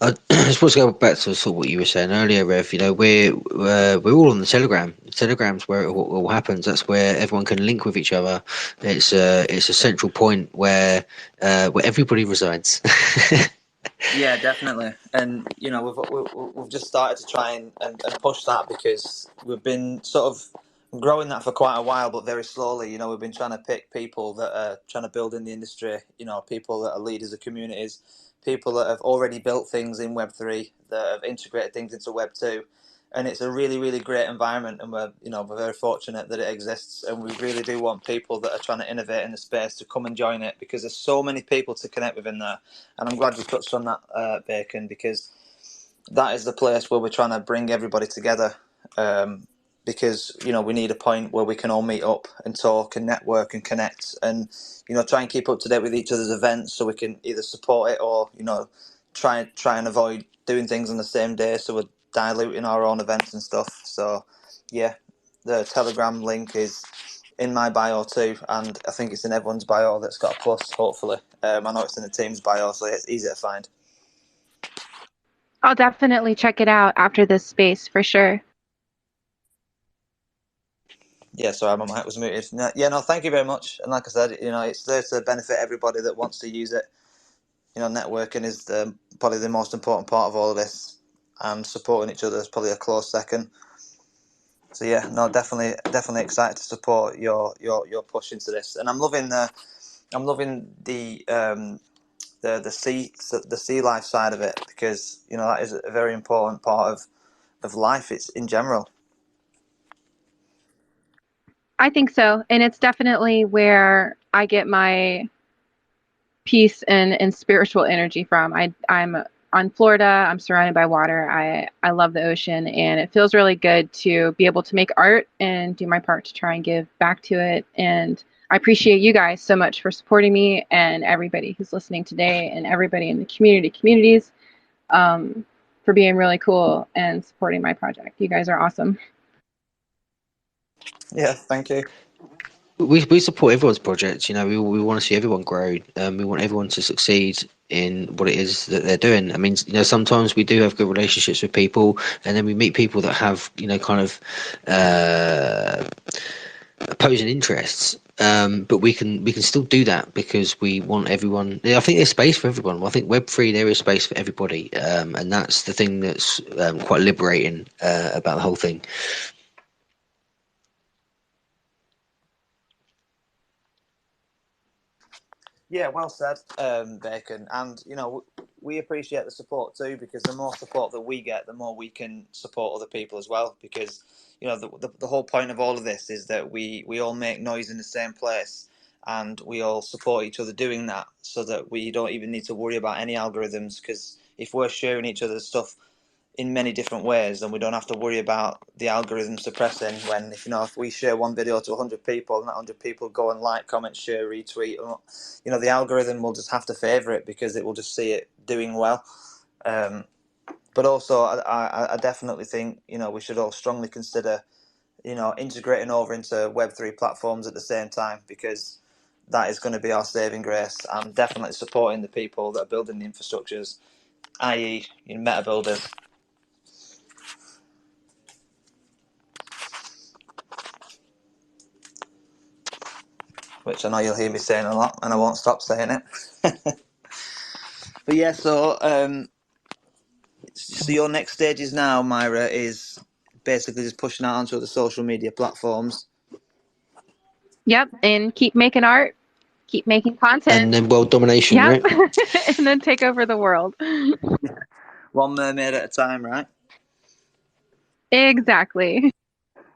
I suppose to go back to sort of what you were saying earlier, Rev. We're all on the Telegram. Telegram's where it all happens. That's where everyone can link with each other. It's a central point where everybody resides. Yeah, definitely. And we've just started to try and push that, because we've been sort of growing that for quite a while, but very slowly. We've been trying to pick people that are trying to build in the industry. People that are leaders of communities, people that have already built things in Web3, that have integrated things into Web2. And it's a really, really great environment, and we're very fortunate that it exists. And we really do want people that are trying to innovate in the space to come and join it, because there's so many people to connect with in there. And I'm glad you touched on that, Bacon, because that is the place where we're trying to bring everybody together. Because we need a point where we can all meet up and talk and network and connect, and try and keep up to date with each other's events, so we can either support it or try and avoid doing things on the same day, so we're diluting our own events and stuff. So yeah, the Telegram link is in my bio too, and I think it's in everyone's bio that's got a plus, hopefully. I know it's in the team's bio, so it's easy to find. I'll definitely check it out after this space for sure. Yeah, sorry, my mic was muted. No, thank you very much. And like I said, it's there to benefit everybody that wants to use it. Networking is probably the most important part of all of this, and supporting each other is probably a close second. So yeah, no, definitely excited to support your push into this, and I'm loving the sea life side of it, because that is a very important part of life. It's in general. I think so, and it's definitely where I get my peace and spiritual energy from. I'm on Florida. I'm surrounded by water. I love the ocean, and it feels really good to be able to make art and do my part to try and give back to it. And I appreciate you guys so much for supporting me, and everybody who's listening today, and everybody in the communities, for being really cool and supporting my project. You guys are awesome. Yeah, thank you. We support everyone's projects. We want to see everyone grow. We want everyone to succeed in what it is that they're doing. I mean, sometimes we do have good relationships with people, and then we meet people that have, kind of opposing interests. But we can still do that, because we want everyone. I think there's space for everyone. I think Web3, there is space for everybody, and that's the thing that's quite liberating about the whole thing. Yeah, well said, Bacon. And we appreciate the support too, because the more support that we get, the more we can support other people as well. Because the whole point of all of this is that we all make noise in the same place, and we all support each other doing that, so that we don't even need to worry about any algorithms, because if we're sharing each other's stuff in many different ways, then we don't have to worry about the algorithm suppressing. When, if we share one video to 100 people and that 100 people go and like, comment, share, retweet, the algorithm will just have to favor it because it will just see it doing well. But also I definitely think we should all strongly consider integrating over into Web3 platforms at the same time, because that is going to be our saving grace, and definitely supporting the people that are building the infrastructures, i.e. meta builders. Which I know you'll hear me saying a lot, and I won't stop saying it. But yeah, so your next stage is now, Myra, is basically just pushing out onto the social media platforms. Yep, and keep making art, keep making content. And then world domination, yep. right? And then take over the world. One mermaid at a time, right? Exactly.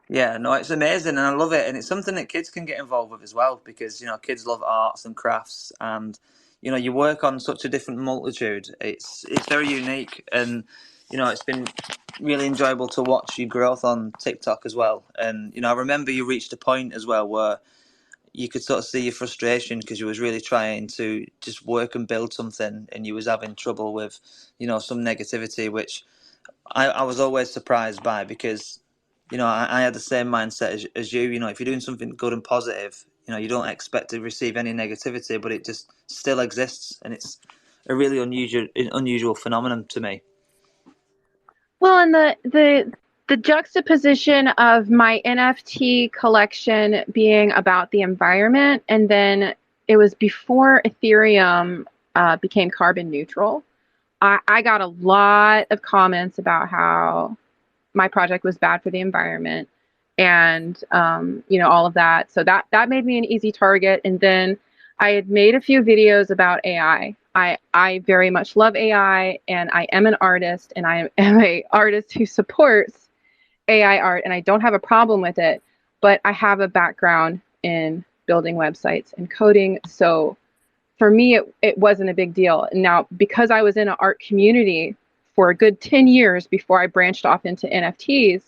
Yeah, no, it's amazing, and I love it, and it's something that kids can get involved with as well, because kids love arts and crafts, and you work on such a different multitude. It's very unique, and it's been really enjoyable to watch your growth on TikTok as well. And I remember you reached a point as well where you could sort of see your frustration, because you was really trying to just work and build something, and you was having trouble with some negativity, which I was always surprised by, because I had the same mindset as you. If you're doing something good and positive, you don't expect to receive any negativity, but it just still exists, and it's a really unusual phenomenon to me. Well, and the juxtaposition of my NFT collection being about the environment, and then it was before Ethereum became carbon neutral. I got a lot of comments about how my project was bad for the environment, and all of that. So that made me an easy target. And then I had made a few videos about AI. I very much love AI, and I am an artist, and I am a artist who supports AI art, and I don't have a problem with it, but I have a background in building websites and coding, so for me it wasn't a big deal. Now, because I was in an art community for a good 10 years before I branched off into NFTs,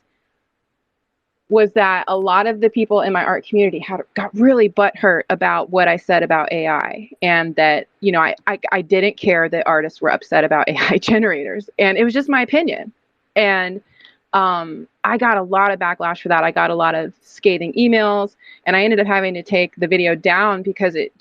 was that a lot of the people in my art community got really butthurt about what I said about AI, and that I didn't care that artists were upset about AI generators, and it was just my opinion. And I got a lot of backlash for that. I got a lot of scathing emails, and I ended up having to take the video down because it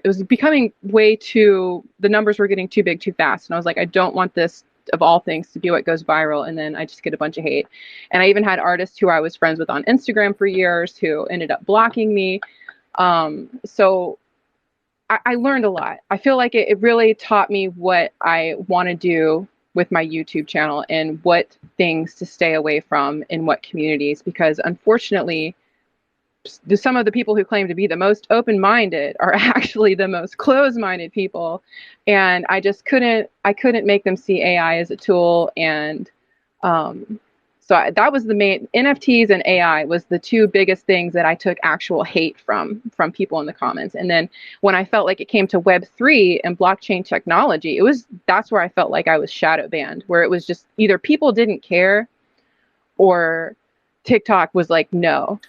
was becoming way too, the numbers were getting too big too fast. And I was like, I don't want this, of all things, to be what goes viral, and then I just get a bunch of hate. And I even had artists who I was friends with on Instagram for years who ended up blocking me. So I learned a lot. I feel like it really taught me what I want to do with my YouTube channel, and what things to stay away from in what communities, because unfortunately some of the people who claim to be the most open-minded are actually the most closed-minded people, and I couldn't make them see AI as a tool. And so that was the main, NFTs and AI was the two biggest things that I took actual hate from people in the comments. And then when I felt like it came to Web3 and blockchain technology, that's where I felt like I was shadow banned, where it was just either people didn't care or TikTok was like, no.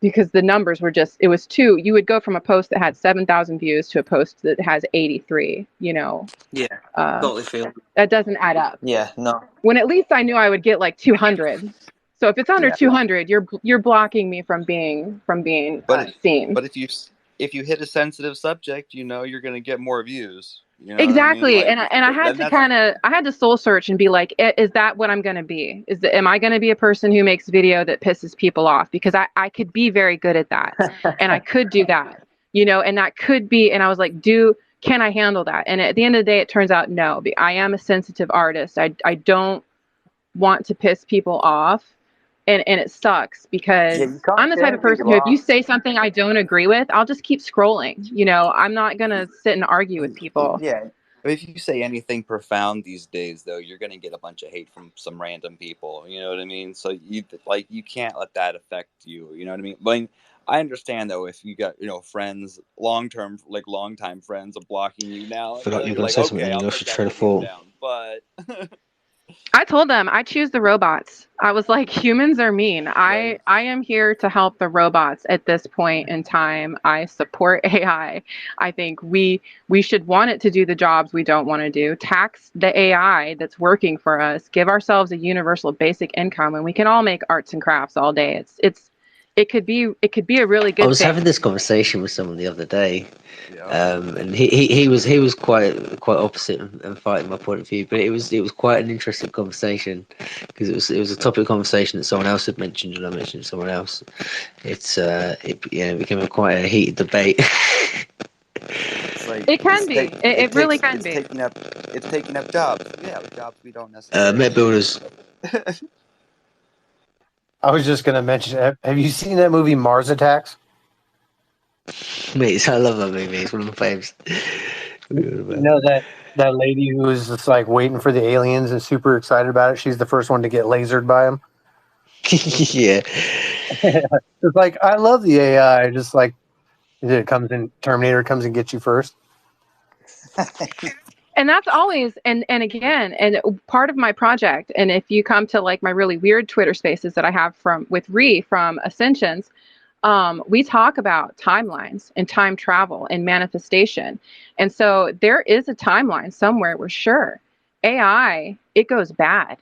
Because the numbers were just, you would go from a post that had 7,000 views to a post that has 83, Yeah, totally feel. That doesn't add up. Yeah, no. When at least I knew I would get like 200. So if it's under 200, you're blocking me from being seen. But if you hit a sensitive subject, you're going to get more views. Exactly. What I mean? And I had to soul search and be like, is that what I'm going to be? Am I going to be a person who makes video that pisses people off? Because I could be very good at that, and I could do that, and that could be, and I was like, can I handle that? And at the end of the day, it turns out, no, I am a sensitive artist. I don't want to piss people off. And it sucks, because I'm the type of person who, if you say something I don't agree with, I'll just keep scrolling. I'm not going to sit and argue with people. Yeah. If you say anything profound these days, though, you're going to get a bunch of hate from some random people. You know what I mean? So you can't let that affect you. You know what I mean? I understand though if you got friends, long time friends, are blocking you now. I feel like you're You're going to like, say something okay, and you I'll lost take your that train of video thought. down, but I told them I choose the robots. I was like, humans are mean. Right. I am here to help the robots at this point in time. I support AI. I think we should want it to do the jobs we don't want to do. Tax the AI that's working for us. Give ourselves a universal basic income, and we can all make arts and crafts all day. It could be a really I good was having thing. this conversation with someone the other day, Yeah. and he was quite opposite and fighting my point of view, but it was quite an interesting conversation because it was a topic of conversation that someone else had mentioned, and I mentioned someone else. It became quite a heated debate. It's like It can be. It really can be. it's taking up jobs. Yeah, jobs we don't necessarily Met need. builders. I was just going to mention, have you seen that movie Mars Attacks? Mate, I love that movie. It's one of my faves. You know that lady who was just like waiting for the aliens and super excited about it. She's the first one to get lasered by them. Yeah. It's like I love the AI. Just like it comes in, Terminator comes and gets you first. And that's always and again, and part of my project, and if you come to like my really weird Twitter spaces that I have from with Ree from Ascensions, we talk about timelines and time travel and manifestation. And so there is a timeline somewhere where sure, AI, it goes bad.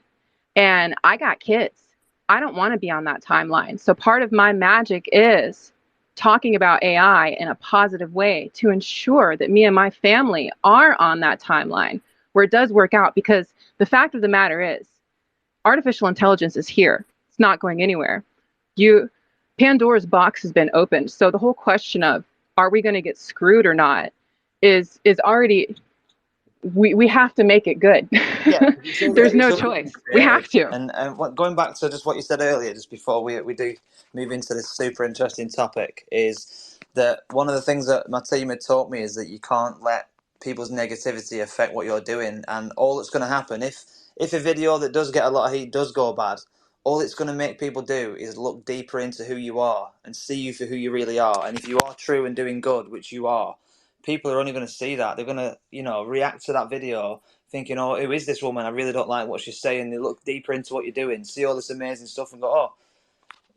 And I got kids. I don't want to be on that timeline. So part of my magic is talking about AI in a positive way to ensure that me and my family are on that timeline where it does work out. Because the fact of the matter is, artificial intelligence is here. It's not going anywhere. You Pandora's box has been opened. So the whole question of are we going to get screwed or not is already we have to make it good. Yeah, it's There's no already been choice. We created. have to. And going back to just what you said earlier, just before we do move into this super interesting topic, is that one of the things that my team had taught me is that you can't let people's negativity affect what you're doing. And all that's going to happen, if a video that does get a lot of heat does go bad, all it's going to make people do is look deeper into who you are and see you for who you really are. And if you are true and doing good, which you are, people are only going to see that. They're going to, react to that video thinking, oh, who is this woman? I really don't like what she's saying. They look deeper into what you're doing, see all this amazing stuff and go,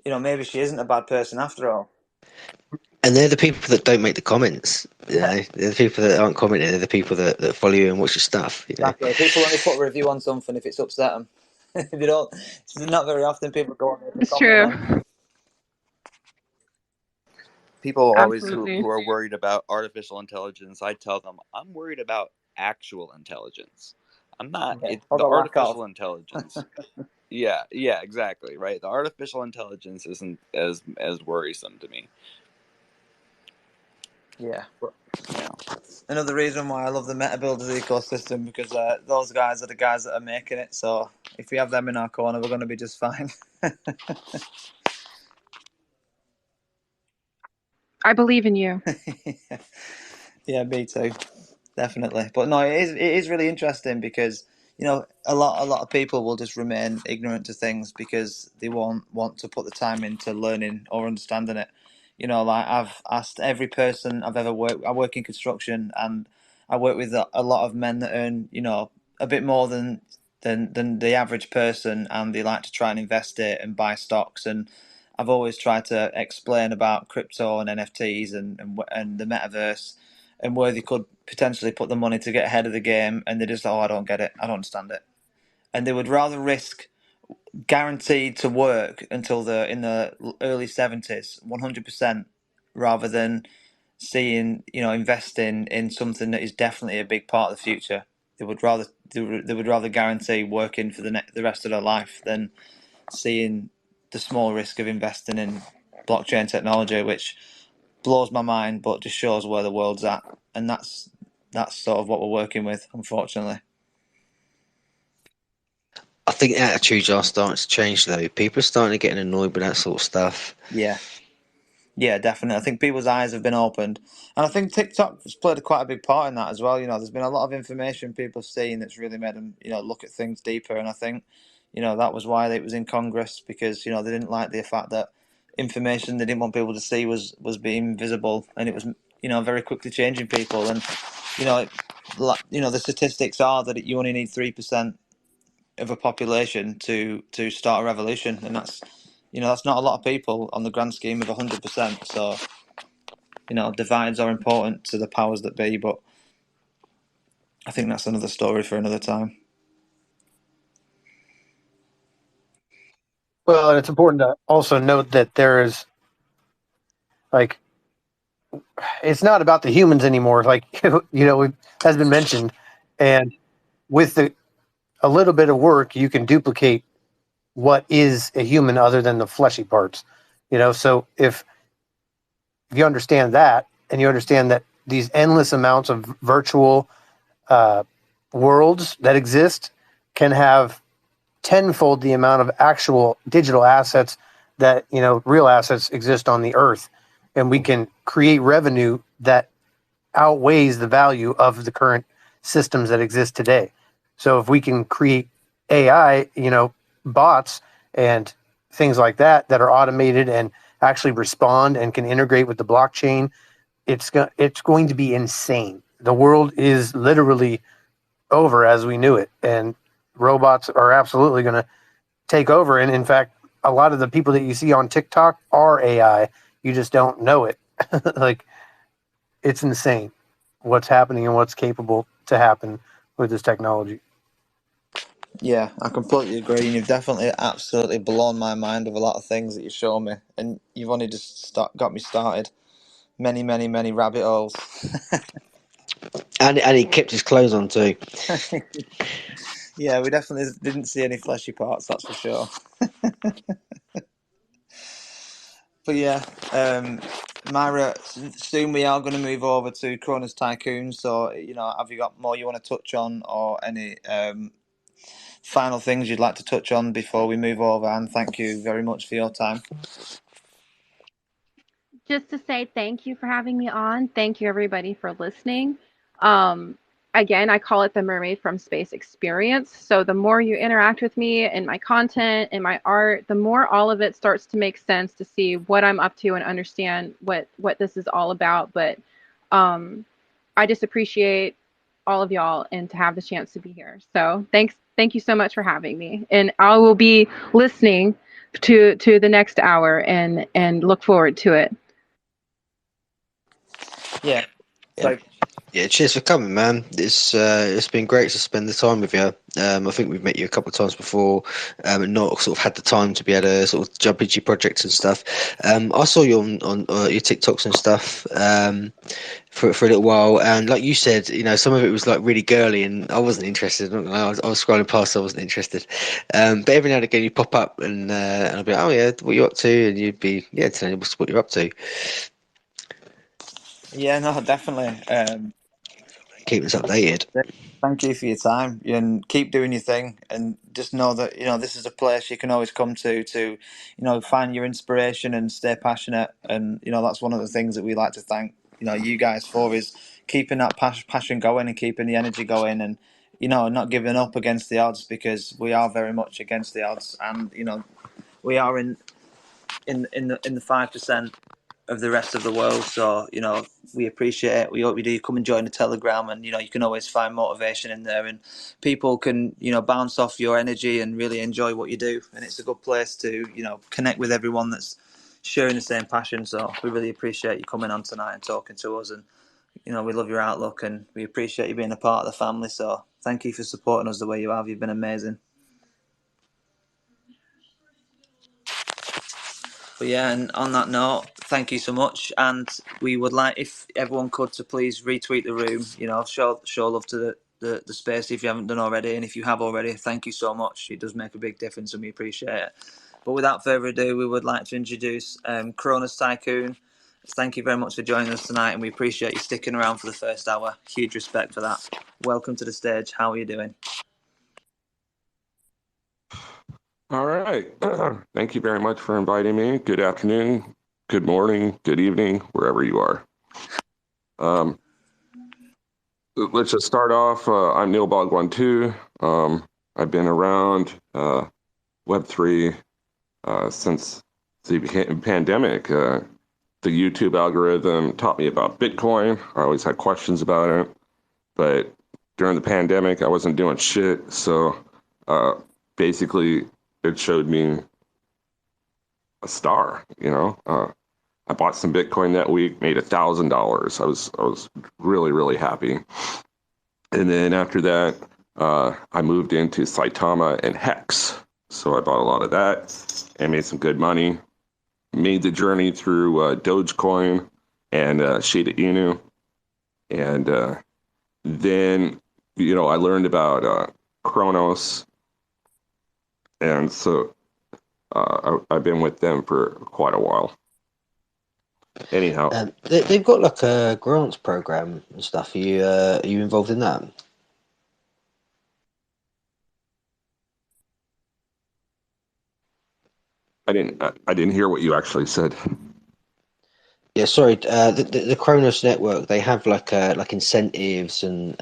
oh, maybe she isn't a bad person after all. And they're the people that don't make the comments. Yeah. They're the people that aren't commenting. They're the people that follow you and watch your stuff. Exactly. People only put a review on something if it's upset them. If they don't, it's not very often people go on there to It's comment true. on. People always Absolutely. who are worried about artificial intelligence, I tell them I'm worried about actual intelligence. I'm not Yeah. Or the the lack of. artificial intelligence. Yeah, exactly, right. The artificial intelligence isn't as worrisome to me. Yeah. Yeah. Another reason why I love the meta builders ecosystem, because those guys are the guys that are making it. So if we have them in our corner, we're going to be just fine. I believe in you. Yeah, me too. Definitely. But no, it is really interesting because a lot of people will just remain ignorant to things because they won't want to put the time into learning or understanding it. Like I've asked every person I've ever worked. I work in construction, and I work with a lot of men that earn a bit more than the average person, and they like to try and invest it and buy stocks. And I've always tried to explain about crypto and NFTs and the metaverse and where they could potentially put the money to get ahead of the game, and they just, oh, I don't get it, I don't understand it, and they would rather risk guaranteed to work until the in the early 70s, 100%, rather than seeing investing in something that is definitely a big part of the future. They would rather guarantee working for the rest of their life than seeing the small risk of investing in blockchain technology, which blows my mind, but just shows where the world's at, and that's sort of what we're working with, unfortunately. I think attitudes are starting to change though. People are starting to get annoyed with that sort of stuff. Yeah, yeah, definitely. I think people's eyes have been opened, and I think TikTok has played quite a big part in that as well. There's been a lot of information people have seen that's really made them, look at things deeper. And I think, that was why it was in Congress, because they didn't like the fact that information they didn't want people to see was being visible, and it was very quickly changing people. And the statistics are that you only need 3% of a population to start a revolution, and that's not a lot of people on the grand scheme of 100%. So divides are important to the powers that be, but I think that's another story for another time. Well, and it's important to also note that there is, like, it's not about the humans anymore. Like, has been mentioned, and with a little bit of work, you can duplicate what is a human other than the fleshy parts. So if you understand that, and you understand that these endless amounts of virtual worlds that exist can have tenfold the amount of actual digital assets that real assets exist on the earth, and we can create revenue that outweighs the value of the current systems that exist today. So if we can create AI, bots and things like that are automated and actually respond and can integrate with the blockchain, it's going to be insane. The world is literally over as we knew it, and robots are absolutely going to take over. And in fact, a lot of the people that you see on TikTok are AI. You just don't know it. Like, it's insane what's happening and what's capable to happen with this technology. Yeah, I completely agree. And you've definitely absolutely blown my mind with a lot of things that you've shown me, and you've only just got me started. Many, many, many rabbit holes. And he kept his clothes on too. Yeah, we definitely didn't see any fleshy parts, that's for sure. But yeah, Myra, soon we are going to move over to Chronos Tycoon. So, have you got more you want to touch on, or any final things you'd like to touch on before we move over? And thank you very much for your time. Just to say thank you for having me on. Thank you, everybody, for listening. Um, Again, I call it the Mermaid from Space experience. So the more you interact with me and my content and my art, the more all of it starts to make sense to see what I'm up to and understand what this is all about. But I just appreciate all of y'all and to have the chance to be here. So thank you so much for having me. And I will be listening to the next hour and look forward to it. Yeah. Yeah. Yeah, cheers for coming, man. It's been great to spend the time with you. I think we've met you a couple of times before, and not sort of had the time to be able to sort of jump into your projects and stuff. I saw you on your TikToks and stuff for a little while, and like you said, some of it was like really girly, and I wasn't interested. I was scrolling past, so I wasn't interested. But every now and again, you pop up, and I'll be like, oh yeah, what are you up to? And you'd be telling us what you're up to. Yeah, no, definitely. Keep us updated. Thank you for your time, and keep doing your thing. And just know that this is a place you can always come to find your inspiration and stay passionate. And that's one of the things that we like to thank you guys for, is keeping that passion going and keeping the energy going, and not giving up against the odds, because we are very much against the odds, and we are in the 5% of the rest of the world. So we appreciate it. We hope you do come and join the Telegram, and you can always find motivation in there, and people can bounce off your energy and really enjoy what you do. And it's a good place to connect with everyone that's sharing the same passion. So we really appreciate you coming on tonight and talking to us, and we love your outlook, and we appreciate you being a part of the family. So thank you for supporting us the way you have. You've been amazing. But yeah, and on that note, thank you so much. And we would like, if everyone could, to please retweet the room. Show love to the space if you haven't done already. And if you have already, thank you so much. It does make a big difference, and we appreciate it. But without further ado, we would like to introduce Chronos Tycoon. Thank you very much for joining us tonight, and we appreciate you sticking around for the first hour. Huge respect for that. Welcome to the stage. How are you doing? All right. Thank you very much for inviting me. Good afternoon, good morning, good evening, wherever you are. Let's just start off. I'm Neil Bogwan2. I've been around Web3 since the pandemic, the YouTube algorithm taught me about Bitcoin. I always had questions about it, but during the pandemic, I wasn't doing shit. So basically, it showed me a star. I bought some Bitcoin that week, made $1,000. I was really, really happy. And then after that, I moved into Saitama and Hex. So I bought a lot of that and made some good money. Made the journey through Dogecoin and Shiba Inu. And then, I learned about Chronos. And so I've been with them for quite a while. Anyhow. They've got like a grants program and stuff. Are you involved in that? I didn't hear what you actually said. Yeah, sorry. The Chronos network, they have like incentives and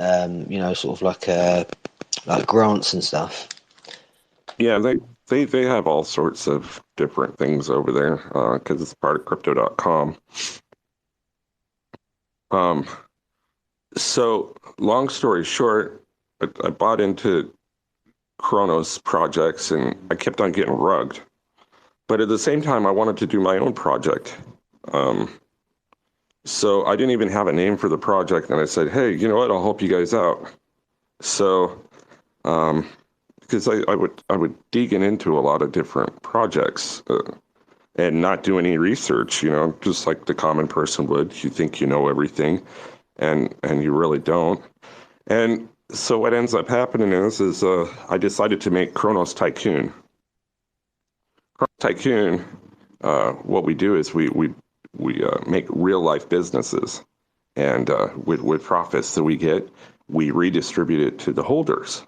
sort of like grants and stuff. Yeah, they have all sorts of different things over there because it's part of crypto.com. So long story short, I bought into Chronos projects and I kept on getting rugged. But at the same time, I wanted to do my own project. So I didn't even have a name for the project. And I said, hey, you know what? I'll help you guys out. So, because I would dig into a lot of different projects and not do any research, just like the common person would. You think you know everything, and you really don't. And so what ends up happening is I decided to make Chronos Tycoon. Chronos Tycoon, what we do is we make real life businesses, and with profits that we get, we redistribute it to the holders.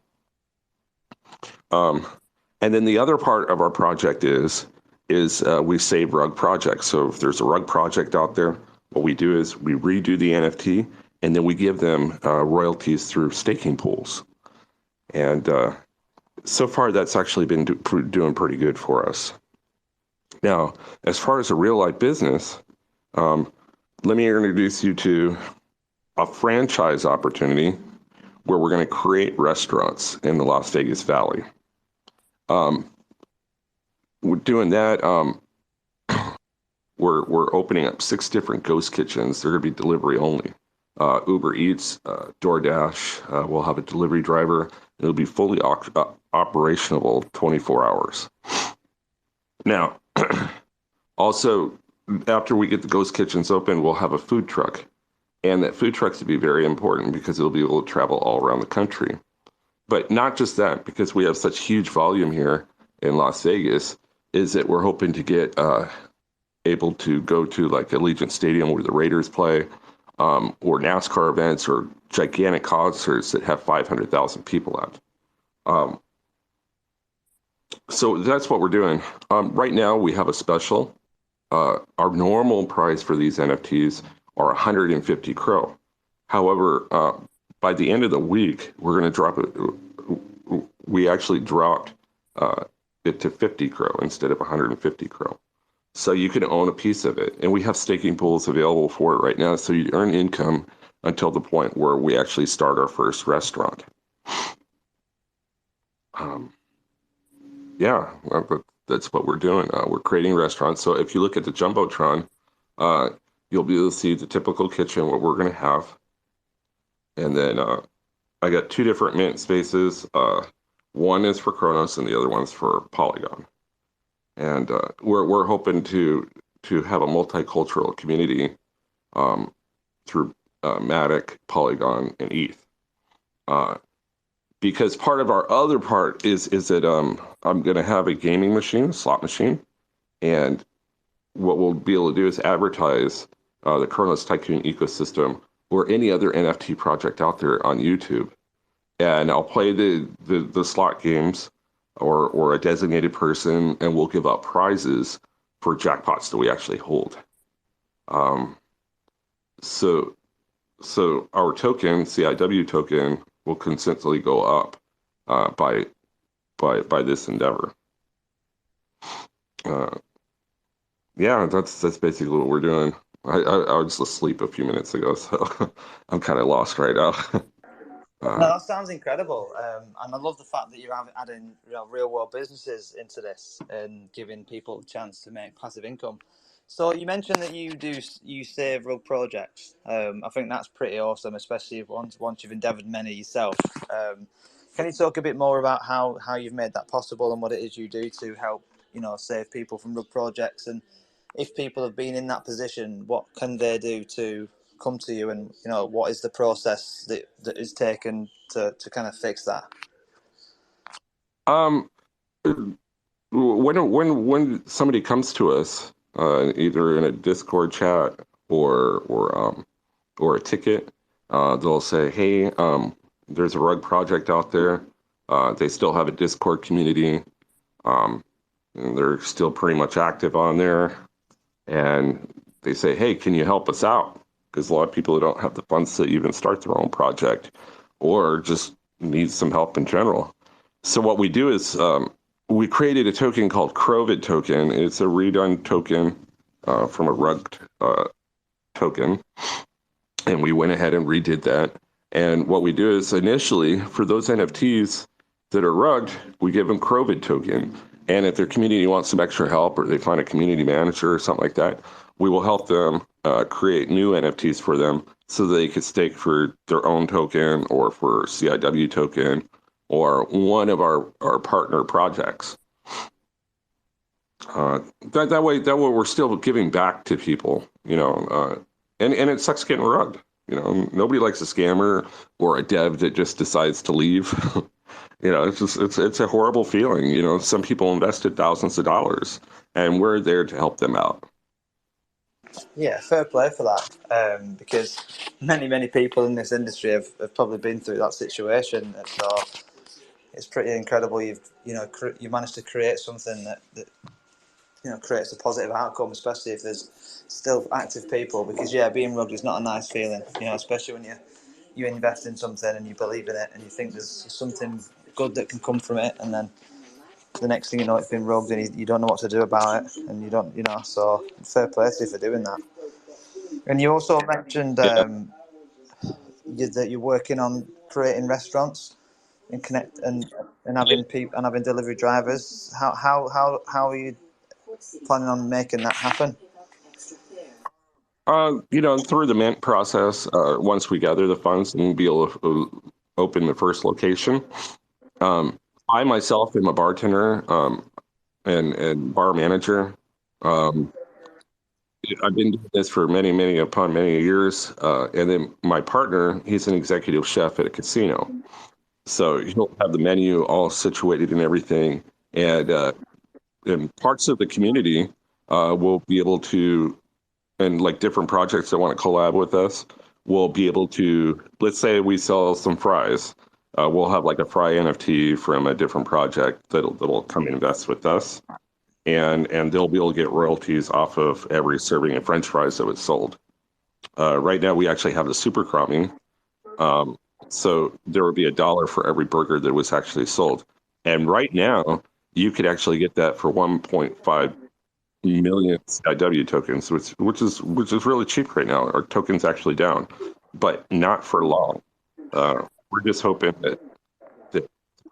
And then the other part of our project is we save rug projects. So if there's a rug project out there, what we do is we redo the NFT and then we give them royalties through staking pools. And so far, that's actually been doing pretty good for us. Now, as far as a real life business, let me introduce you to a franchise opportunity where we're going to create restaurants in the Las Vegas Valley. We're doing that. We're opening up 6 different ghost kitchens. They're going to be delivery only. Uber Eats, DoorDash. We'll have a delivery driver. It'll be fully operational 24 hours. Now, also, after we get the ghost kitchens open, we'll have a food truck. And that food truck's to be very important because it'll be able to travel all around the country. But not just that, because we have such huge volume here in Las Vegas, is that we're hoping to get able to go to like Allegiant Stadium where the Raiders play, or NASCAR events or gigantic concerts that have 500,000 people out. So that's what we're doing. Right now we have a special. Our normal price for these NFTs are 150 Crow. However, by the end of the week, we're going to drop it. We actually dropped it to 50 Crow instead of 150 Crow. So you can own a piece of it. And we have staking pools available for it right now. So you earn income until the point where we actually start our first restaurant. Yeah, that's what we're doing. We're creating restaurants. So if you look at the Jumbotron, you'll be able to see the typical kitchen, what we're going to have. And then I got 2 different mint spaces. One is for Chronos and the other one's for Polygon. And we're hoping to have a multicultural community through Matic, Polygon, and ETH. Because part of our other part is that I'm going to have a gaming machine, a slot machine, and what we'll be able to do is advertise the Chronos Tycoon ecosystem or any other NFT project out there on YouTube. And I'll play the slot games or a designated person, and we'll give out prizes for jackpots that we actually hold. So our token, CIW token, will consistently go up by this endeavor. Yeah, that's basically what we're doing. I was asleep a few minutes ago, so I'm kind of lost right now. No, uh, that sounds incredible, and I love the fact that you're adding real world businesses into this and giving people a chance to make passive income. So you mentioned that you save rug projects. I think that's pretty awesome, especially if once you've endeavoured many yourself. Can you talk a bit more about how you've made that possible and what it is you do to help save people from rug projects, and if people have been in that position, what can they do to come to you, and what is the process that is taken to kind of fix that? um, when somebody comes to us, either in a Discord chat or a ticket, they'll say, "Hey, there's a rug project out there." They still have a Discord community. Um, and they're still pretty much active on there. And they say, "Hey, can you help us out?" Because a lot of people don't have the funds to even start their own project or just need some help in general. So what we do is we created a token called Crovid token. It's a redone token from a rug token. And we went ahead and redid that. And what we do is initially for those NFTs that are rugged, we give them Crovid token. And if their community wants some extra help or they find a community manager or something like that, we will help them create new NFTs for them so they could stake for their own token or for CIW token or one of our partner projects. That way we're still giving back to people, and it sucks getting rugged. Nobody likes a scammer or a dev that just decides to leave. It's a horrible feeling. Some people invested thousands of dollars, and we're there to help them out. Yeah, fair play for that. Because many people in this industry have probably been through that situation. So it's pretty incredible. You managed to create something that creates a positive outcome, especially if there's still active people. Because yeah, being rugged is not a nice feeling. Especially when you invest in something and you believe in it and you think there's something good that can come from it, and then the next thing you know, it's been rugged and you don't know what to do about it, and you don't, So fair play to you for doing that. And you also mentioned Yeah. that you're working on creating restaurants and having people and having delivery drivers. How are you planning on making that happen? Through the mint process, once we gather the funds and be able to open the first location. I myself am a bartender and bar manager. Um, I've been doing this for many years. And then my partner, he's an executive chef at a casino. So he'll have the menu all situated and everything. And parts of the community will be able to, and like different projects that want to collab with us, will be able to, let's say we sell some fries. We'll have like a fry NFT from a different project that'll come invest with us. And they'll be able to get royalties off of every serving of French fries that was sold. Right now, we actually have the super crummy, so there would be $1 for every burger that was actually sold. And right now, you could actually get that for 1.5 million CIW tokens, which is really cheap right now. Our token's actually down, but not for long. We're just hoping that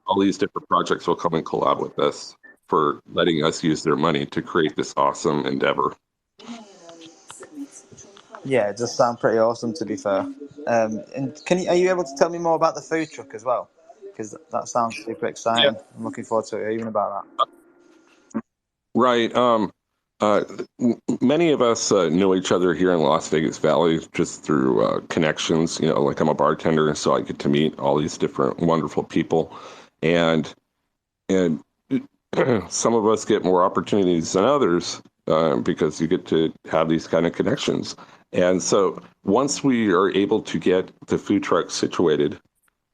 all these different projects will come and collab with us for letting us use their money to create this awesome endeavor. Yeah, it does sound pretty awesome, to be fair. And are you able to tell me more about the food truck as well? Because that sounds super Yeah. exciting. I'm looking forward to hearing about that. Right. Uh, Many of us know each other here in Las Vegas Valley just through connections. Like I'm a bartender, so I get to meet all these different wonderful people, and and some of us get more opportunities than others because you get to have these kind of connections. And so once we are able to get the food truck situated,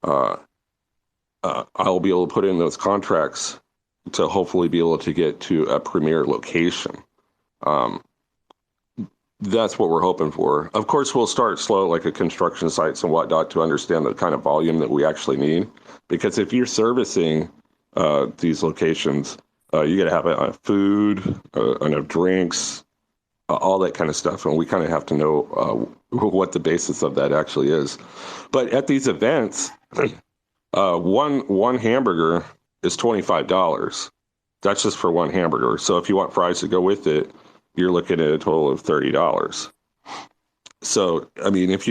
uh, I'll be able to put in those contracts to hopefully be able to get to a premier location. Um, that's what we're hoping for. Of course, we'll start slow, like a construction sites and whatnot, to understand the kind of volume that we actually need. Because if you're servicing these locations, you got to have enough food, enough drinks, all that kind of stuff, and we kind of have to know what the basis of that actually is. But at these events, one hamburger is $25. That's just for one hamburger. So if you want fries to go with it, you're looking at a total of $30. So I mean, if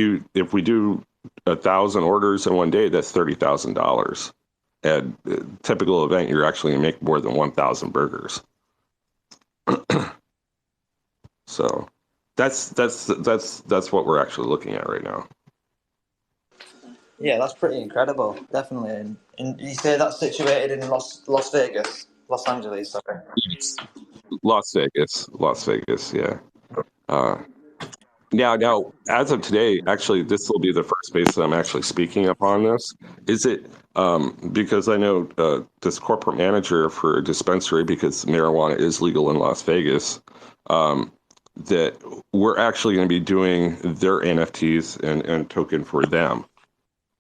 we do 1,000 orders in one day, that's $30,000. At a typical event, you're actually gonna make more than 1,000 burgers. So that's what we're actually looking at right now. Yeah, that's pretty incredible, definitely. And you say that's situated in Las Vegas, Los Angeles, sorry. Las Vegas, yeah. Now, as of today, actually, this will be the first space that I'm actually speaking upon this. Is it because I know this corporate manager for a dispensary, because marijuana is legal in Las Vegas, that we're actually going to be doing their NFTs and token for them.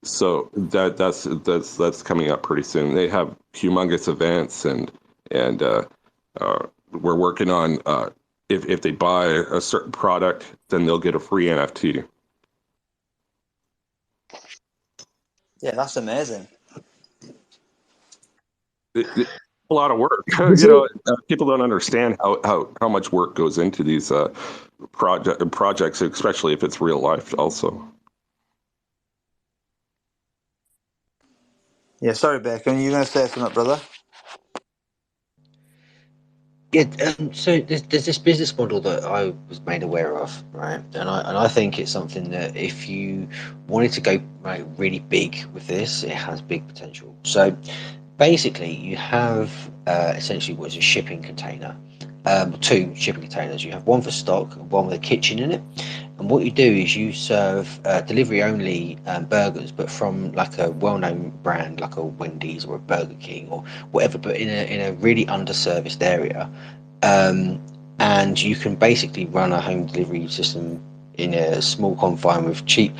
So that's coming up pretty soon. They have humongous events, and we're working on if they buy a certain product, then they'll get a free NFT. Yeah, that's amazing. It's a lot of work. People don't understand how much work goes into these projects, especially if it's real life also. Yeah, sorry, Bacon, you going to say something, brother? Yeah, so there's this business model that I was made aware of, right? And I think it's something that if you wanted to go really big with this, it has big potential. So basically, you have essentially what is a shipping container, two shipping containers. You have one for stock, one with a kitchen in it. And what you do is you serve delivery only burgers, but from like a well-known brand like a Wendy's or a Burger King or whatever, but in a really underserviced area. And you can basically run a home delivery system in a small confine with cheap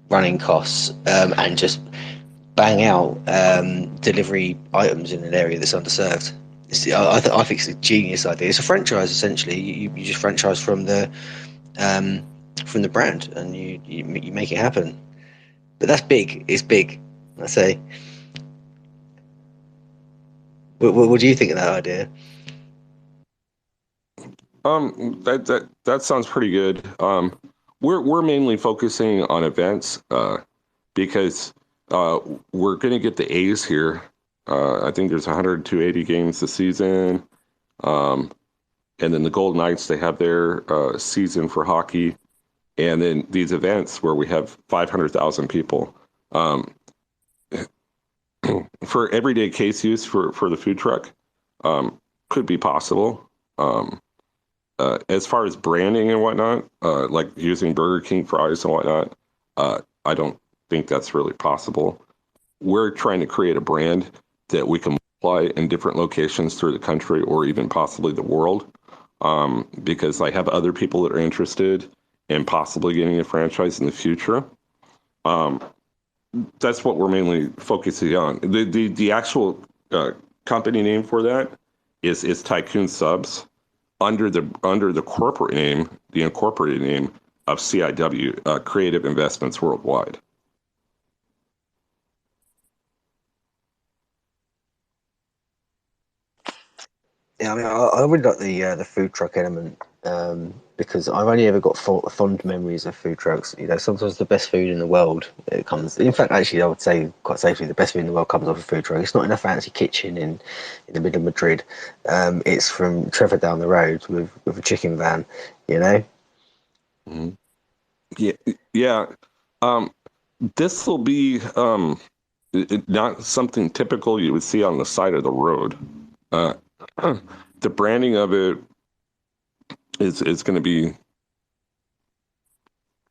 running costs, and just bang out delivery items in an area that's underserved. I think it's a genius idea. It's a franchise essentially. You just franchise from the brand, and you make it happen. But that's big. It's big, I say. What do you think of that idea? That sounds pretty good. We're mainly focusing on events because we're going to get the A's here. I think there's 100 to 80 games this season. And then the Golden Knights, they have their season for hockey. And then these events where we have 500,000 people. For everyday case use for the food truck, could be possible. As far as branding and whatnot, like using Burger King fries and whatnot, I don't think that's really possible. We're trying to create a brand that we can apply in different locations through the country or even possibly the world, because I have other people that are interested in possibly getting a franchise in the future. That's what we're mainly focusing on. The actual company name for that is Tycoon Subs, under the corporate name, the incorporated name of CIW, Creative Investments Worldwide. Yeah, I mean, I really like the food truck element, because I've only ever got fond memories of food trucks. You know, sometimes the best food in the world it comes. In fact, actually, I would say quite safely, the best food in the world comes off a food truck. It's not in a fancy kitchen in the middle of Madrid. It's from Trevor down the road with a chicken van. You know. Mm-hmm. Yeah. This will be not something typical you would see on the side of the road. The branding of it is going to be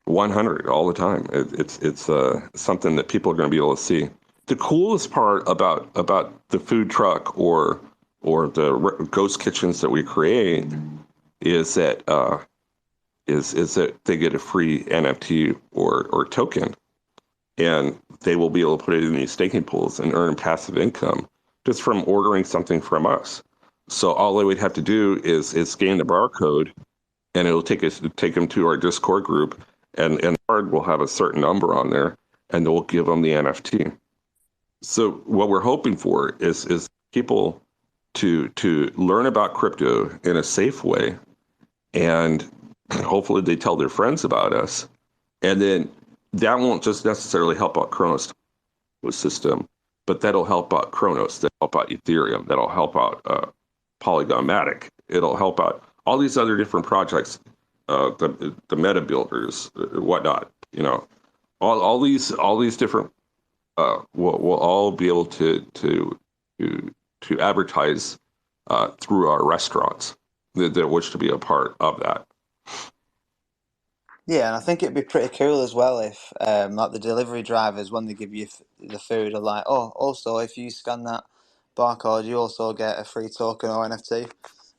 100 all the time. It's something that people are going to be able to see. The coolest part about the food truck or the ghost kitchens that we create is that is that they get a free NFT or token, and they will be able to put it in these staking pools and earn passive income just from ordering something from us. So all they would have to do is scan the barcode and it'll take them to our Discord group, and the card will have a certain number on there, and they'll give them the NFT. So what we're hoping for is people to learn about crypto in a safe way, and hopefully they tell their friends about us, and then that won't just necessarily help out Chronos system, but that'll help out Chronos, that'll help out Ethereum, that'll help out Polygon Matic. It'll help out all these other different projects, the meta builders, whatnot. You know, all these different will all be able to advertise through our restaurants that wish to be a part of that. Yeah, and I think it'd be pretty cool as well if, like the delivery drivers, when they give you the food, are like, oh, also if you scan that barcode, you also get a free token or NFT.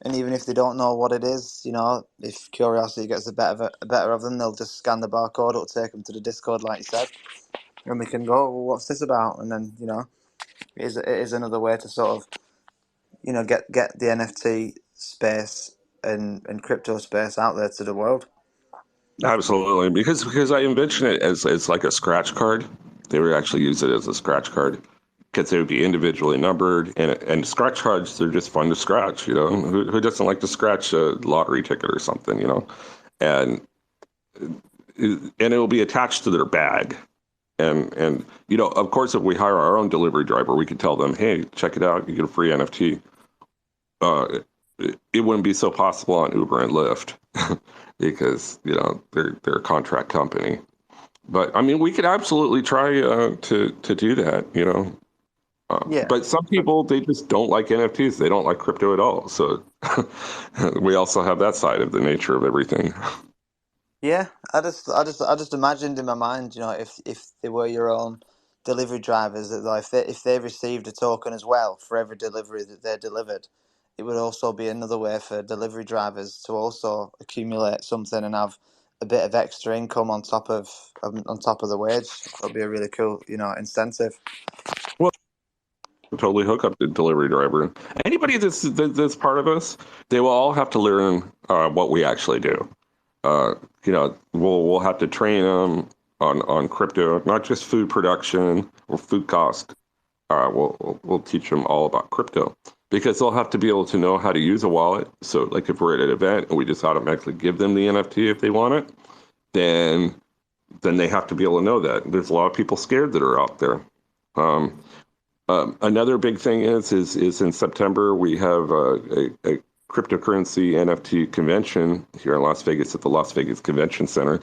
And even if they don't know what it is, you know, if curiosity gets the better of them, they'll just scan the barcode. It'll take them to the Discord, like you said, and we can go, well, what's this about? And then, you know, it is another way to sort of, you know, get the NFT space and crypto space out there to the world. Absolutely, because I envision it as like a scratch card. They would actually use it as a scratch card because they would be individually numbered, and scratch cards, they're just fun to scratch. You know, who doesn't like to scratch a lottery ticket or something? You know, and it will be attached to their bag. And you know, of course, if we hire our own delivery driver, we could tell them, hey, check it out, you get a free NFT. It wouldn't be so possible on Uber and Lyft because, you know, they're a contract company. But I mean, we could absolutely try to do that, you know. Yeah. But some people, they just don't like NFTs. They don't like crypto at all. So we also have that side of the nature of everything. Yeah, I just imagined in my mind, you know, if they were your own delivery drivers, that like, if they received a token as well for every delivery that they delivered, it would also be another way for delivery drivers to also accumulate something and have a bit of extra income on top of the wage. That'd be a really cool, you know, incentive. Well, totally hook up the delivery driver. Anybody that's part of us, they will all have to learn what we actually do. You know, we'll have to train them on crypto, not just food production or food cost. We'll teach them all about crypto because they'll have to be able to know how to use a wallet. So, like if we're at an event and we just automatically give them the NFT if they want it, then they have to be able to know that. There's a lot of people scared that are out there. Another big thing is in September we have a cryptocurrency NFT convention here in Las Vegas at the Las Vegas Convention Center.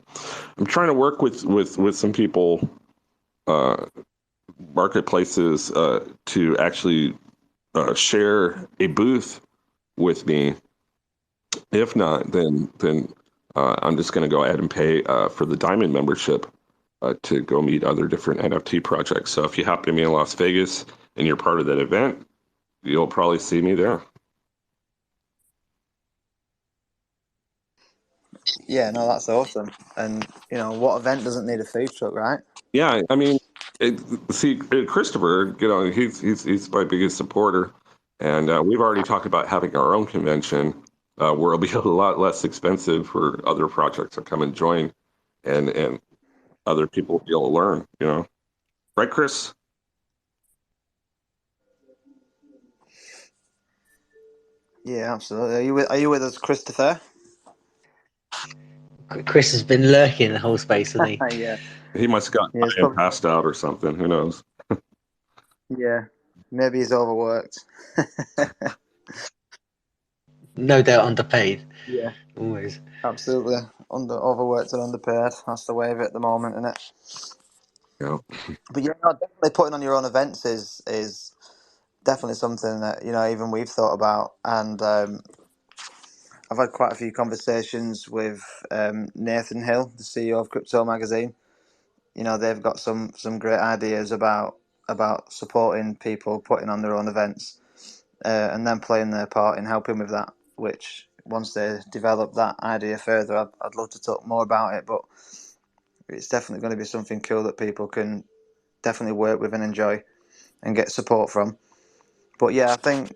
I'm trying to work with some people, marketplaces, to actually share a booth with me. If not, then I'm just going to go ahead and pay for the Diamond membership to go meet other different NFT projects. So if you happen to be in Las Vegas and you're part of that event, you'll probably see me there. Yeah, no, that's awesome. And you know, what event doesn't need a food truck, right? Yeah, I mean, Christopher, you know, he's my biggest supporter, and we've already talked about having our own convention where it'll be a lot less expensive for other projects to come and join, and other people will be able to learn. You know, right, Chris? Yeah, absolutely. Are you with us, Christopher? Chris has been lurking the whole space, hasn't he? Yeah. He must have gotten Yeah, it's high and probably, passed out or something. Who knows? yeah. Maybe he's overworked. No doubt underpaid. Yeah. Always. Absolutely. Overworked and underpaid. That's the way of it at the moment, isn't it? Yeah. But yeah, no, definitely putting on your own events is definitely something that, you know, even we've thought about. And I've had quite a few conversations with Nathan Hill, the CEO of Crypto Magazine. You know, they've got some great ideas about supporting people putting on their own events, and then playing their part in helping with that. Which once they develop that idea further, I'd love to talk more about it. But it's definitely going to be something cool that people can definitely work with and enjoy and get support from. But yeah, I think,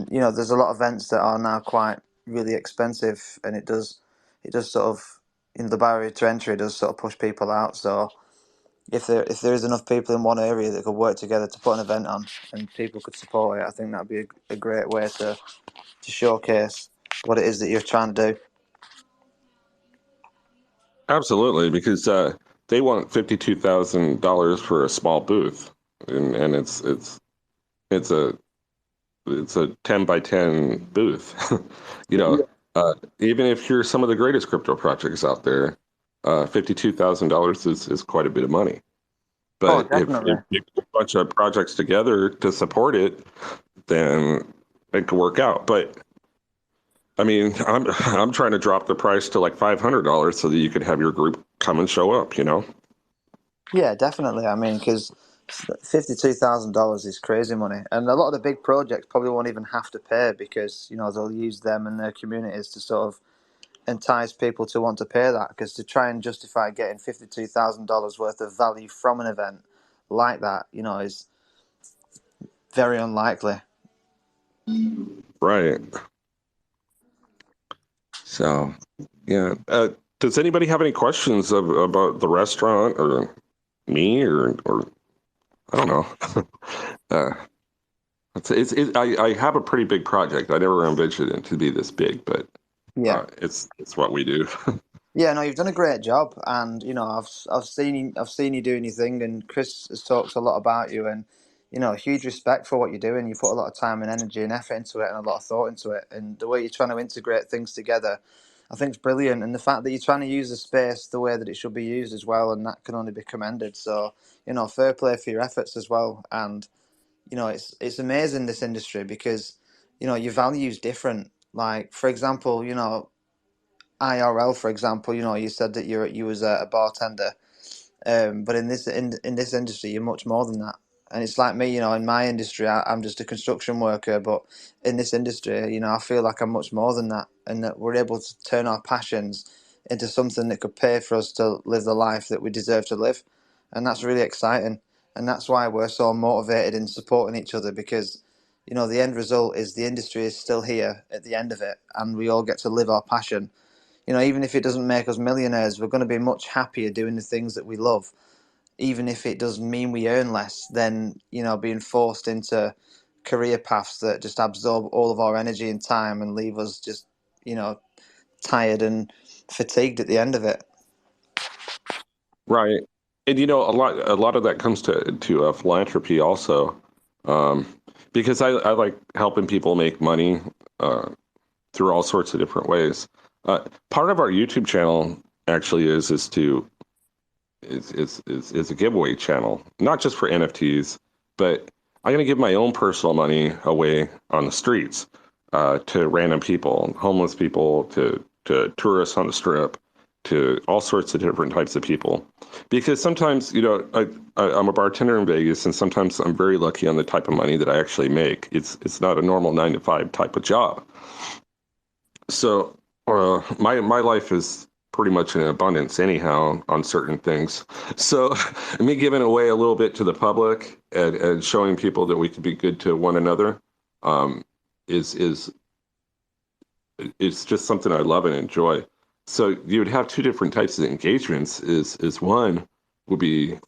you know, there's a lot of events that are now quite really expensive, and it it does sort of, the barrier to entry does sort of push people out. So if there is enough people in one area that could work together to put an event on and people could support it, I think that'd be a great way to showcase what it is that you're trying to do. Absolutely, because they want $52,000 for a small booth, and it's a 10 by 10 booth. you know, even if you're some of the greatest crypto projects out there, $52,000 is quite a bit of money. Oh, But if definitely. you put a bunch of projects together to support it, then it could work out. But I mean, I'm trying to drop the price to like $500 so that you could have your group come and show up. Yeah, definitely. I mean, because $52,000 is crazy money, and a lot of the big projects probably won't even have to pay because they'll use them and their communities to sort of entice people to want to pay that. Because to try and justify getting $52,000 worth of value from an event like that, is very unlikely. Right. So, yeah. Does anybody have any questions about the restaurant or me or I don't know? I have a pretty big project. I never envisioned it to be this big, but Yeah. it's what we do. Yeah, no, you've done a great job, and I've seen you doing your thing, and Chris has talked a lot about you, and huge respect for what you're doing. You put a lot of time and energy and effort into it, and a lot of thought into it, and the way you're trying to integrate things together, I think is brilliant. And the fact that you're trying to use the space the way that it should be used as well, and that can only be commended. So fair play for your efforts as well. And it's amazing, this industry, because your value's different. Like, for example, IRL, for example, you said that you was a bartender, but in this industry, you're much more than that. And it's like me, in my industry, I'm just a construction worker, but in this industry, I feel like I'm much more than that, and that we're able to turn our passions into something that could pay for us to live the life that we deserve to live, and that's really exciting. And that's why we're so motivated in supporting each other, because the end result is the industry is still here at the end of it, and we all get to live our passion. Even if it doesn't make us millionaires, we're going to be much happier doing the things that we love, even if it does mean we earn less than, being forced into career paths that just absorb all of our energy and time and leave us just, tired and fatigued at the end of it. Right. And a lot of that comes to philanthropy also, um, because I like helping people make money through all sorts of different ways. Part of our YouTube channel actually is a giveaway channel, not just for NFTs, but I'm going to give my own personal money away on the streets to random people, homeless people, to tourists on the strip, to all sorts of different types of people. Because sometimes, I'm a bartender in Vegas, and sometimes I'm very lucky on the type of money that I actually make. It's not a normal 9 to 5 type of job. So my life is pretty much in abundance anyhow on certain things. So me giving away a little bit to the public and showing people that we can be good to one another um, is it's just something I love and enjoy. So you would have two different types of engagements. Is one would be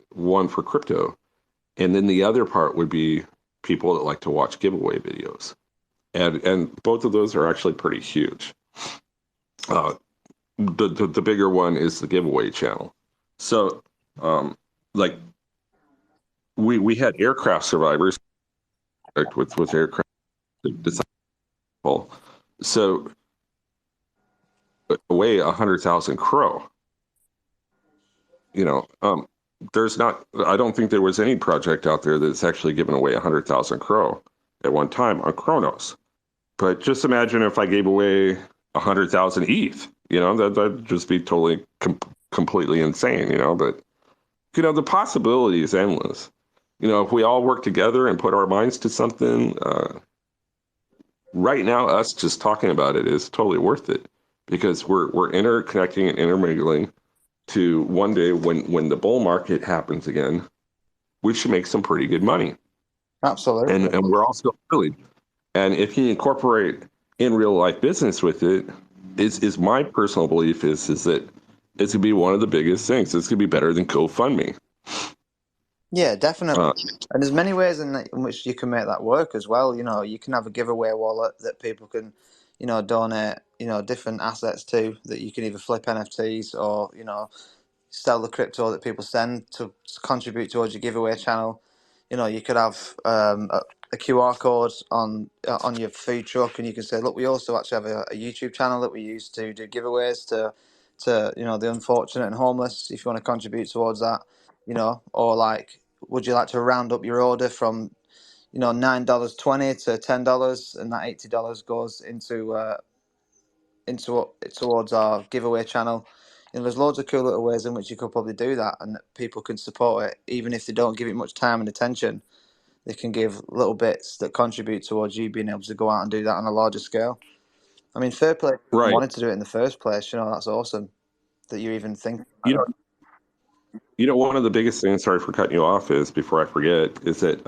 one for crypto, and then the other part would be people that like to watch giveaway videos, and both of those are actually pretty huge. The bigger one is the giveaway channel. So, like we had aircraft survivors with aircraft disciple. So away 100,000 crow. There's not. I don't think there was any project out there that's actually given away 100,000 crow at one time on Chronos. But just imagine if I gave away 100,000 ETH. That'd just be totally completely insane. But the possibility is endless. If we all work together and put our minds to something, right now, us just talking about it is totally worth it because we're interconnecting and intermingling to one day when the bull market happens again, we should make some pretty good money. Absolutely. And we're all still early. And if you incorporate in real life business with it, is my personal belief is that it's gonna be one of the biggest things. It's gonna be better than GoFundMe. Yeah, definitely. Uh, And there's many ways in which you can make that work as well. You can have a giveaway wallet that people can, donate, different assets to, that you can either flip NFTs or, sell the crypto that people send to contribute towards your giveaway channel. You could have a QR code on your food truck, and you can say, look, we also actually have a YouTube channel that we use to do giveaways to the unfortunate and homeless. If you want to contribute towards that, or like, would you like to round up your order from $9.20 to $10, and that $80 goes towards our giveaway channel. There's loads of cool little ways in which you could probably do that, and that people can support it, even if they don't give it much time and attention. They can give little bits that contribute towards you being able to go out and do that on a larger scale. I mean, fair play. right. Wanted to do it in the first place. That's awesome that you even think. You know, one of the biggest things, sorry for cutting you off, is before I forget, is that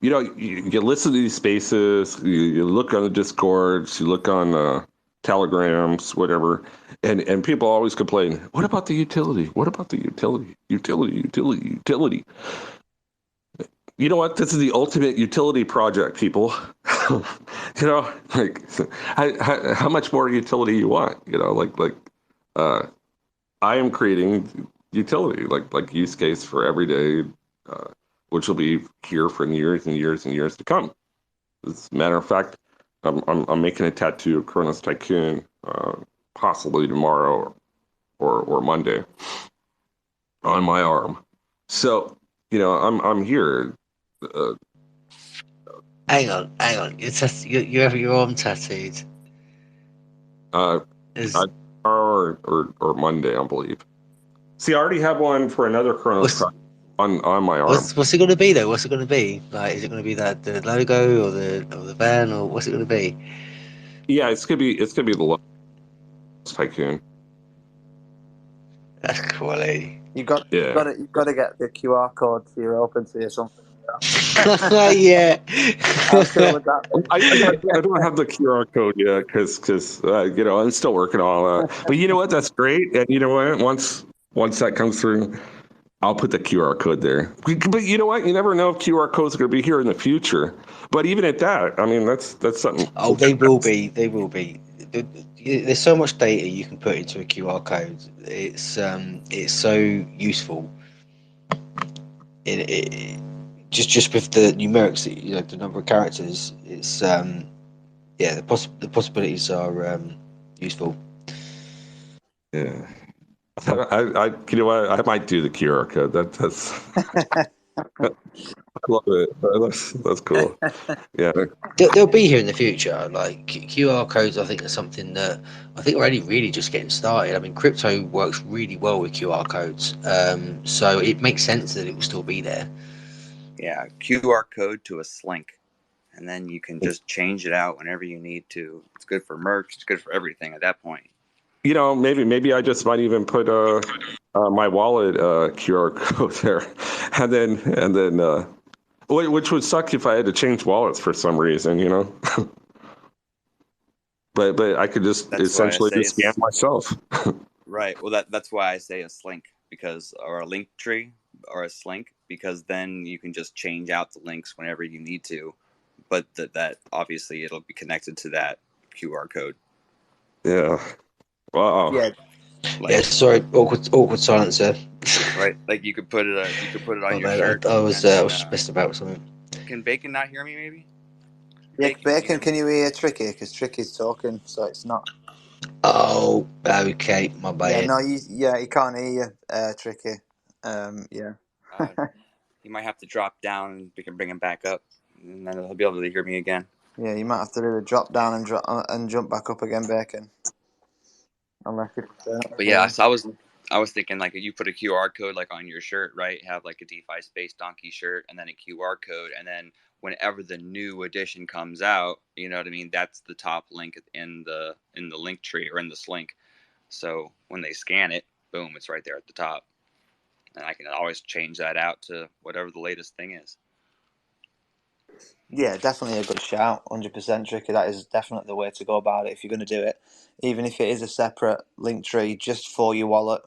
you listen to these spaces, you look on the Discords, you look on Telegrams, whatever, and people always complain, what about the utility? What about the utility? Utility. You know what? This is the ultimate utility project, people. Like how much more utility you want? I am creating utility, like use case for every day, which will be here for years and years and years to come. As a matter of fact, I'm making a tattoo of Chronos Tycoon, possibly tomorrow or Monday on my arm. So I'm here. Hang on. You have your arm tattooed. Or Monday, I believe. See, I already have one for another Chronos project on my arm. What's it going to be though? What's it going to be? Like, is it going to be the logo or the van, or what's it going to be? Yeah, it's gonna be the Tycoon. That's quality. You've got to get the QR code to your OpenSea or something. Yeah. How cool would that be? I don't have the QR code yet because I'm still working on all that. But you know what? That's great. And you know what? Once that comes through, I'll put the QR code there. But you know what? You never know if QR codes are going to be here in the future. But even at that, I mean, that's something. Oh, they will be. They will be. There's so much data you can put into a QR code. It's so useful. It just with the numerics, the number of characters. It's the possibilities are useful. Yeah. I you know what? I might do the QR code. That's I love it. That's cool. Yeah. They'll be here in the future. Like QR codes, I think are something that I think we're only really just getting started. I mean, crypto works really well with QR codes, so it makes sense that it will still be there. Yeah, QR code to a slink, and then you can just change it out whenever you need to. It's good for merch. It's good for everything at that point. Maybe I just might even put my wallet QR code there, and then which would suck if I had to change wallets for some reason, but I could just essentially just scan myself. Right. Well, that's why I say a slink, or a link tree or a slink, because then you can just change out the links whenever you need to, but that obviously it'll be connected to that QR code. Yeah. Wow. Yeah. Sorry, awkward silence there. Right. Like you could put it on your shirt. I was just messing about with something. Can Bacon not hear me? Maybe. Yeah, Bacon, can you hear Tricky? Because Tricky's talking, so it's not. Oh, okay, my bad. Yeah, no, he can't hear you, Tricky. Yeah. You might have to drop down, and we can bring him back up, and then he'll be able to hear me again. Yeah, you might have to do a drop down and jump back up again, Bacon. Unless but yeah, so I was thinking, like, you put a QR code like on your shirt, right? Have like a DeFi Space Donkey shirt, and then a QR code, and then whenever the new edition comes out, you know what I mean? That's the top link in the link tree or in the slink. So when they scan it, boom, it's right there at the top, and I can always change that out to whatever the latest thing is. Yeah, definitely a good shout. 100% Tricky. That is definitely the way to go about it if you're going to do it. Even if it is a separate link tree just for your wallet,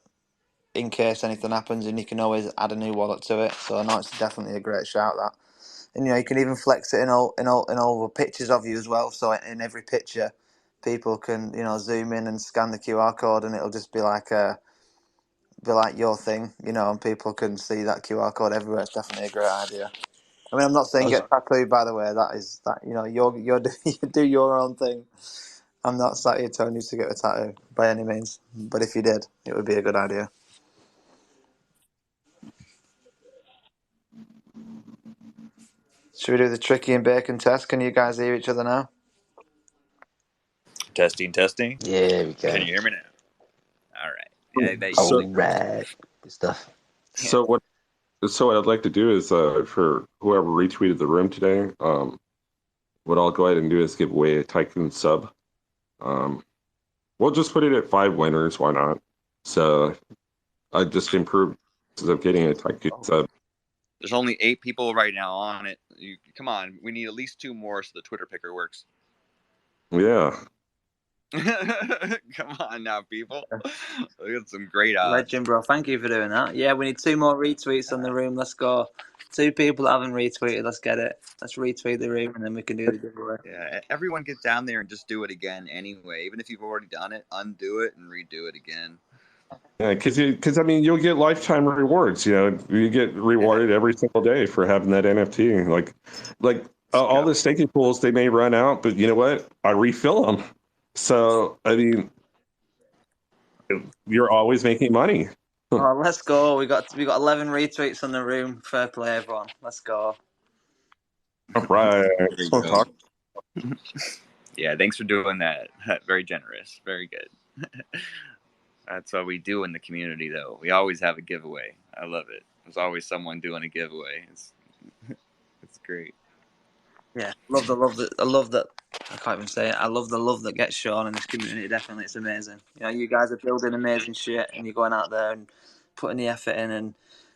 in case anything happens, and you can always add a new wallet to it. So no, it's definitely a great shout, that. And you can even flex it in all the pictures of you as well. So in every picture, people can zoom in and scan the QR code, and it'll just be like your thing, and people can see that QR code everywhere. It's definitely a great idea. I mean, I'm not saying get tattooed, by the way. That is that you're you do your own thing. I'm not sat here telling you to get a tattoo by any means, but if you did, it would be a good idea. Should we do the Tricky and Bacon test? Can you guys hear each other now? Testing, testing. Yeah, there we go. Can you hear me now? All right. Yeah, that All usually goes. right. Good stuff. So what I'd like to do is for whoever retweeted the room today, what I'll go ahead and do is give away a Tycoon sub. We'll just put it at 5 winners. Why not? So I just improved of getting a Tycoon sub. There's only 8 people right now on it. Come on, we need at least 2 more so the Twitter picker works. Yeah. Come on now, people. We got some great odds. Legend, bro. Thank you for doing that. Yeah, we need 2 more retweets on the room. Let's go. 2 people that haven't retweeted. Let's get it. Let's retweet the room, and then we can do the giveaway. Yeah, everyone get down there and just do it again anyway. Even if you've already done it, undo it and redo it again. Yeah, because I mean, you'll get lifetime rewards. You get rewarded every single day for having that NFT. Like all the staking pools, they may run out, but you know what? I refill them. So I mean, you're always making money. Oh, let's go. We got 11 retweets on the room. Fair play, everyone. Let's go. All right. Yeah, thanks for doing that. Very generous. Very good. That's what we do in the community, though. We always have a giveaway. I love it. There's always someone doing a giveaway. It's great. Yeah, I love that. I can't even say it. I love the love that gets shown in this community. Definitely, it's amazing. You guys are building amazing shit, and you're going out there and putting the effort in, and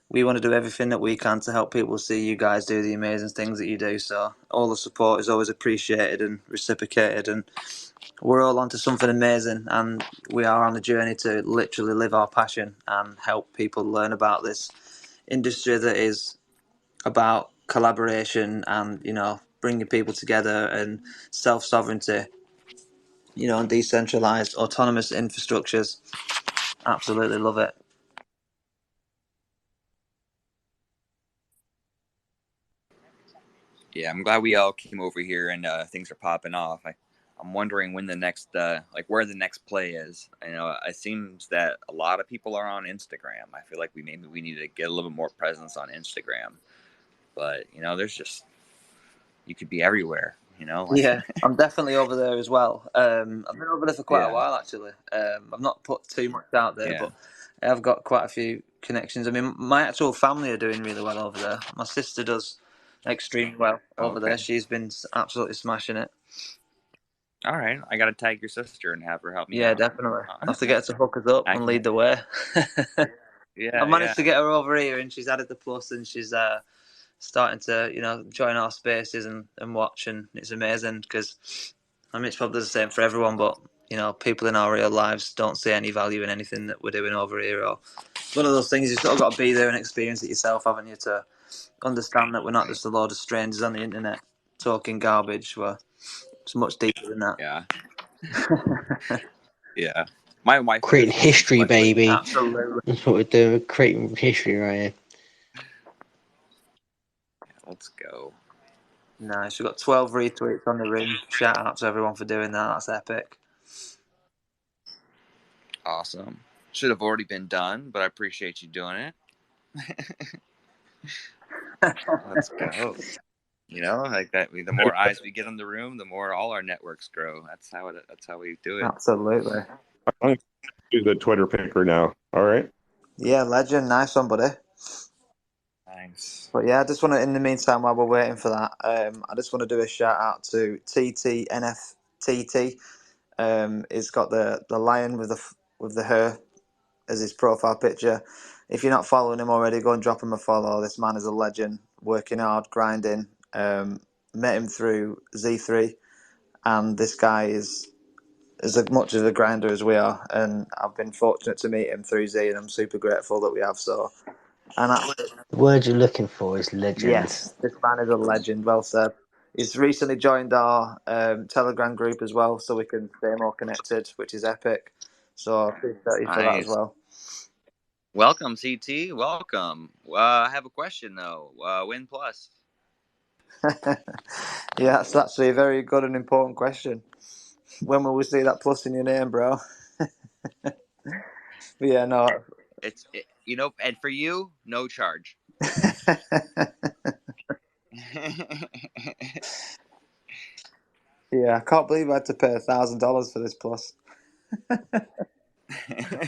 we want to do everything that we can to help people see you guys do the amazing things that you do. So all the support is always appreciated and reciprocated, and we're all onto something amazing, and we are on a journey to literally live our passion and help people learn about this industry that is about collaboration and bringing people together and self-sovereignty, and decentralized autonomous infrastructures. Absolutely love it. Yeah, I'm glad we all came over here and things are popping off. I'm wondering when the next, where the next play is. It seems that a lot of people are on Instagram. I feel like we need to get a little bit more presence on Instagram. But there's just, you could be everywhere. Yeah, I'm definitely over there as well. I've been over there for quite a while actually. I've not put too much out there, but I've got quite a few connections. I mean, my actual family are doing really well over there. My sister does extremely well over there. She's been absolutely smashing it. All right, I gotta tag your sister and have her help me out. Yeah, definitely. I have to get her to hook us up and lead the way. I've managed to get her over here, and she's added the plus, and she's starting to join our spaces and watch, and it's amazing because it's probably the same for everyone, but people in our real lives don't see any value in anything that we're doing over here. Or it's one of those things you sort of got to be there and experience it yourself, haven't you, to understand that we're not just a load of strangers on the internet talking garbage. It's much deeper than that. Yeah. My wife creating history, baby. Absolutely. That's what we're doing. We're creating history right here. Let's go. Nice. We've got 12 retweets on the room. Shout out to everyone for doing that. That's epic. Awesome. Should have already been done, but I appreciate you doing it. Let's go. Like that. The more eyes we get in the room, the more all our networks grow. That's how we do it. Absolutely. I'm going to do the Twitter picker now. All right. Yeah, legend. Nice one, buddy. Nice. But yeah, I just want to, in the meantime, while we're waiting for that, I just want to do a shout out to TTNFTT. He's got the lion with the hair as his profile picture. If you're not following him already, go and drop him a follow. This man is a legend, working hard, grinding. met him through Z3, and this guy is as much of a grinder as we are, and I've been fortunate to meet him through Z, and I'm super grateful that we have. So, and The word you're looking for is legend. yes, this man is a legend. Well said. He's recently joined our Telegram group as well, so we can stay more connected, which is epic. So I appreciate you for that as Nice. well. Welcome, CT. Welcome. I have a question though. Win plus. Yeah, that's actually a very good and important question. When will we see that plus in your name, bro? But yeah, no. And for you, no charge. Yeah, I can't believe I had to pay $1,000 for this plus.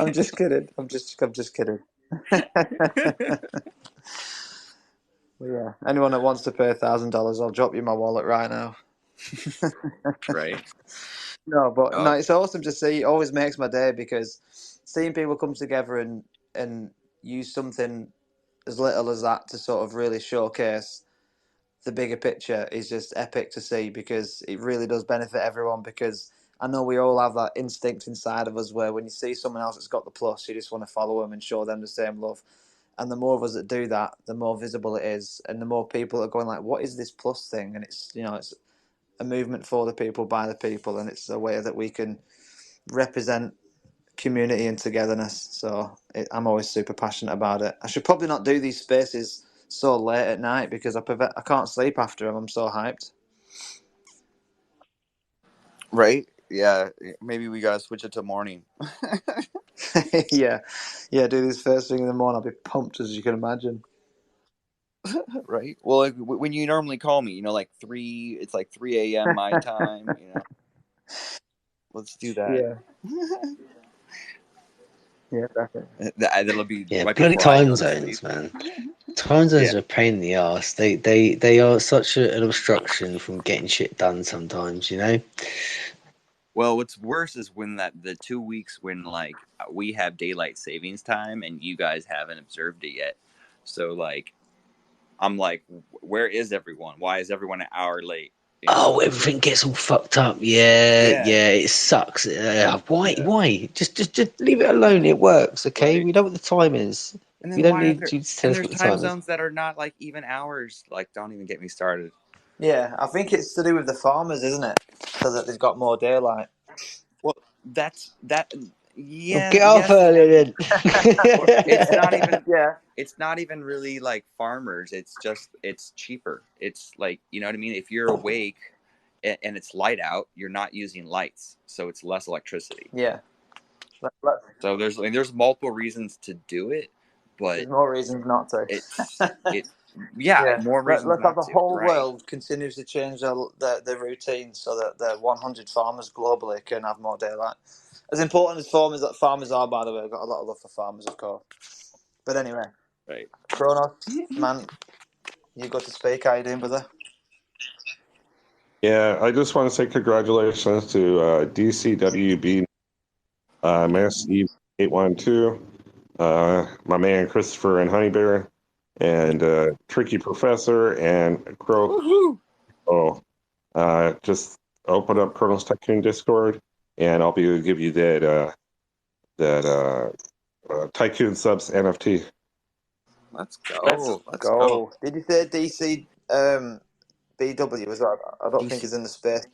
I'm just kidding. I'm just kidding. Yeah, anyone that wants to pay $1,000, I'll drop you my wallet right now. Right. No, but no, Oh, it's awesome to see. It always makes my day because seeing people come together and use something as little as that to sort of really showcase the bigger picture is just epic to see, because it really does benefit everyone. Because I know we all have that instinct inside of us where when you see someone else that's got the plus, you just want to follow them and show them the same love. And the more of us that do that, the more visible it is, and the more people are going like, "What is this plus thing?" And it's it's a movement for the people by the people, and it's a way that we can represent community and togetherness. So I'm always super passionate about it. I should probably not do these spaces so late at night because I can't sleep after them. I'm so hyped. right. Yeah. Maybe we gotta switch it to morning. Yeah, do this first thing in the morning. I'll be pumped, as you can imagine. Right. Well, like, when you normally call me, like 3. It's like 3 a.m. my time. Let's do that. Yeah, yeah, definitely. That'll be Yeah, right bloody before I time go to sleep. zones, man. Time zones Yeah. are a pain in the ass. They are such an obstruction from getting shit done sometimes, Well, what's worse is when the 2 weeks when like we have daylight savings time and you guys haven't observed it yet. So like, I'm like, where is everyone? Why is everyone an hour late? Oh, everything gets all fucked up. Yeah, Yeah. it sucks. Why? Yeah. Why? Just leave it alone. It works, okay? Right. We know what the time is. And We then don't why are need there? you to tell And us there's what the time time is. zones that are not like even hours. Like, don't even get me started. Yeah, I think it's to do with the farmers, isn't it? So that they've got more daylight. Well, that's that. Well, Yeah. get off Yes, early and then. it's not even. Yeah, It's not even really like farmers. It's cheaper. It's like, you know what I mean. If you're awake and it's light out, you're not using lights, so it's less electricity. yeah. So there's multiple reasons to do it, but There's more reasons not to. it's it. Yeah, Yeah, more reasons let's have not the to. whole Right. world continuously change the routine so that the 100 farmers globally can have more daylight. As important as farmers are, by the way, I've got a lot of love for farmers, of course. But anyway, Right. Chronos, man, you got to speak. How you doing, brother? Yeah, I just want to say congratulations to DCWB, Mass Eve 812, my man Christopher and Honey Bear, and Tricky Professor and Crow. Woohoo! Oh, just open up Chronos Tycoon Discord, and I'll be able to give you that Tycoon subs NFT. Let's go. Let's Let's go. go. Did you say DC BW as well? I don't think DC, he's in the space.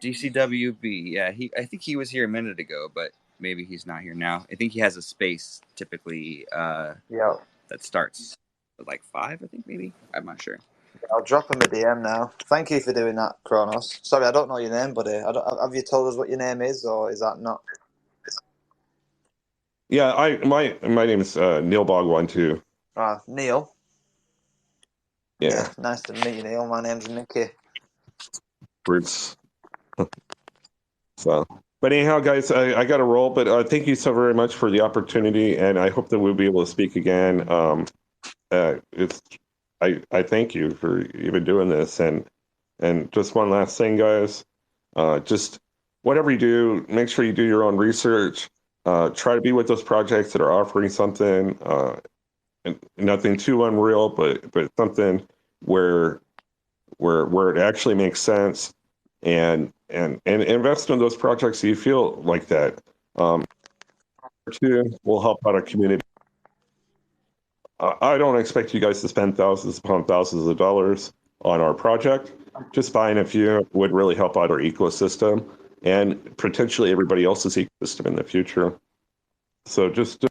DCWB. Yeah, I think he was here a minute ago, but maybe he's not here now. I think he has a space typically Yeah, that starts at like 5. I think maybe. I'm not sure. I'll drop him a DM now. Thank you for doing that, Chronos. Sorry, I don't know your name, buddy. Have you told us what your name is, or is that not? Yeah, my name is Neil Bog12. Neil. Yeah, Nice to meet you, Neil. My name's Mickey. Roots. So, but anyhow, guys, I got to roll. But thank you so very much for the opportunity, and I hope that we'll be able to speak again. It's I thank you for even doing this, and just one last thing, guys. Just whatever you do, make sure you do your own research. Try to be with those projects that are offering something, and nothing too unreal, but something where where it actually makes sense, and invest in those projects that you feel like that. Two will help out our community. I don't expect you guys to spend thousands upon thousands of dollars on our project. Just buying a few would really help out our ecosystem and potentially everybody else's ecosystem in the future. So just,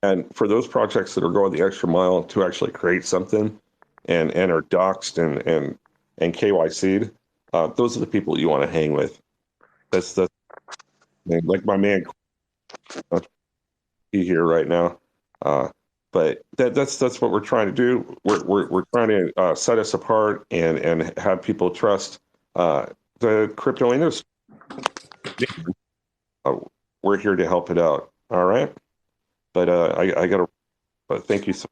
and for those projects that are going the extra mile to actually create something and are doxed and KYC'd, those are the people you want to hang with. That's like my man here right now. But that's what we're trying to do. We're trying to set us apart and have people trust the crypto industry. We're here to help it out. All right. But I got to thank you so.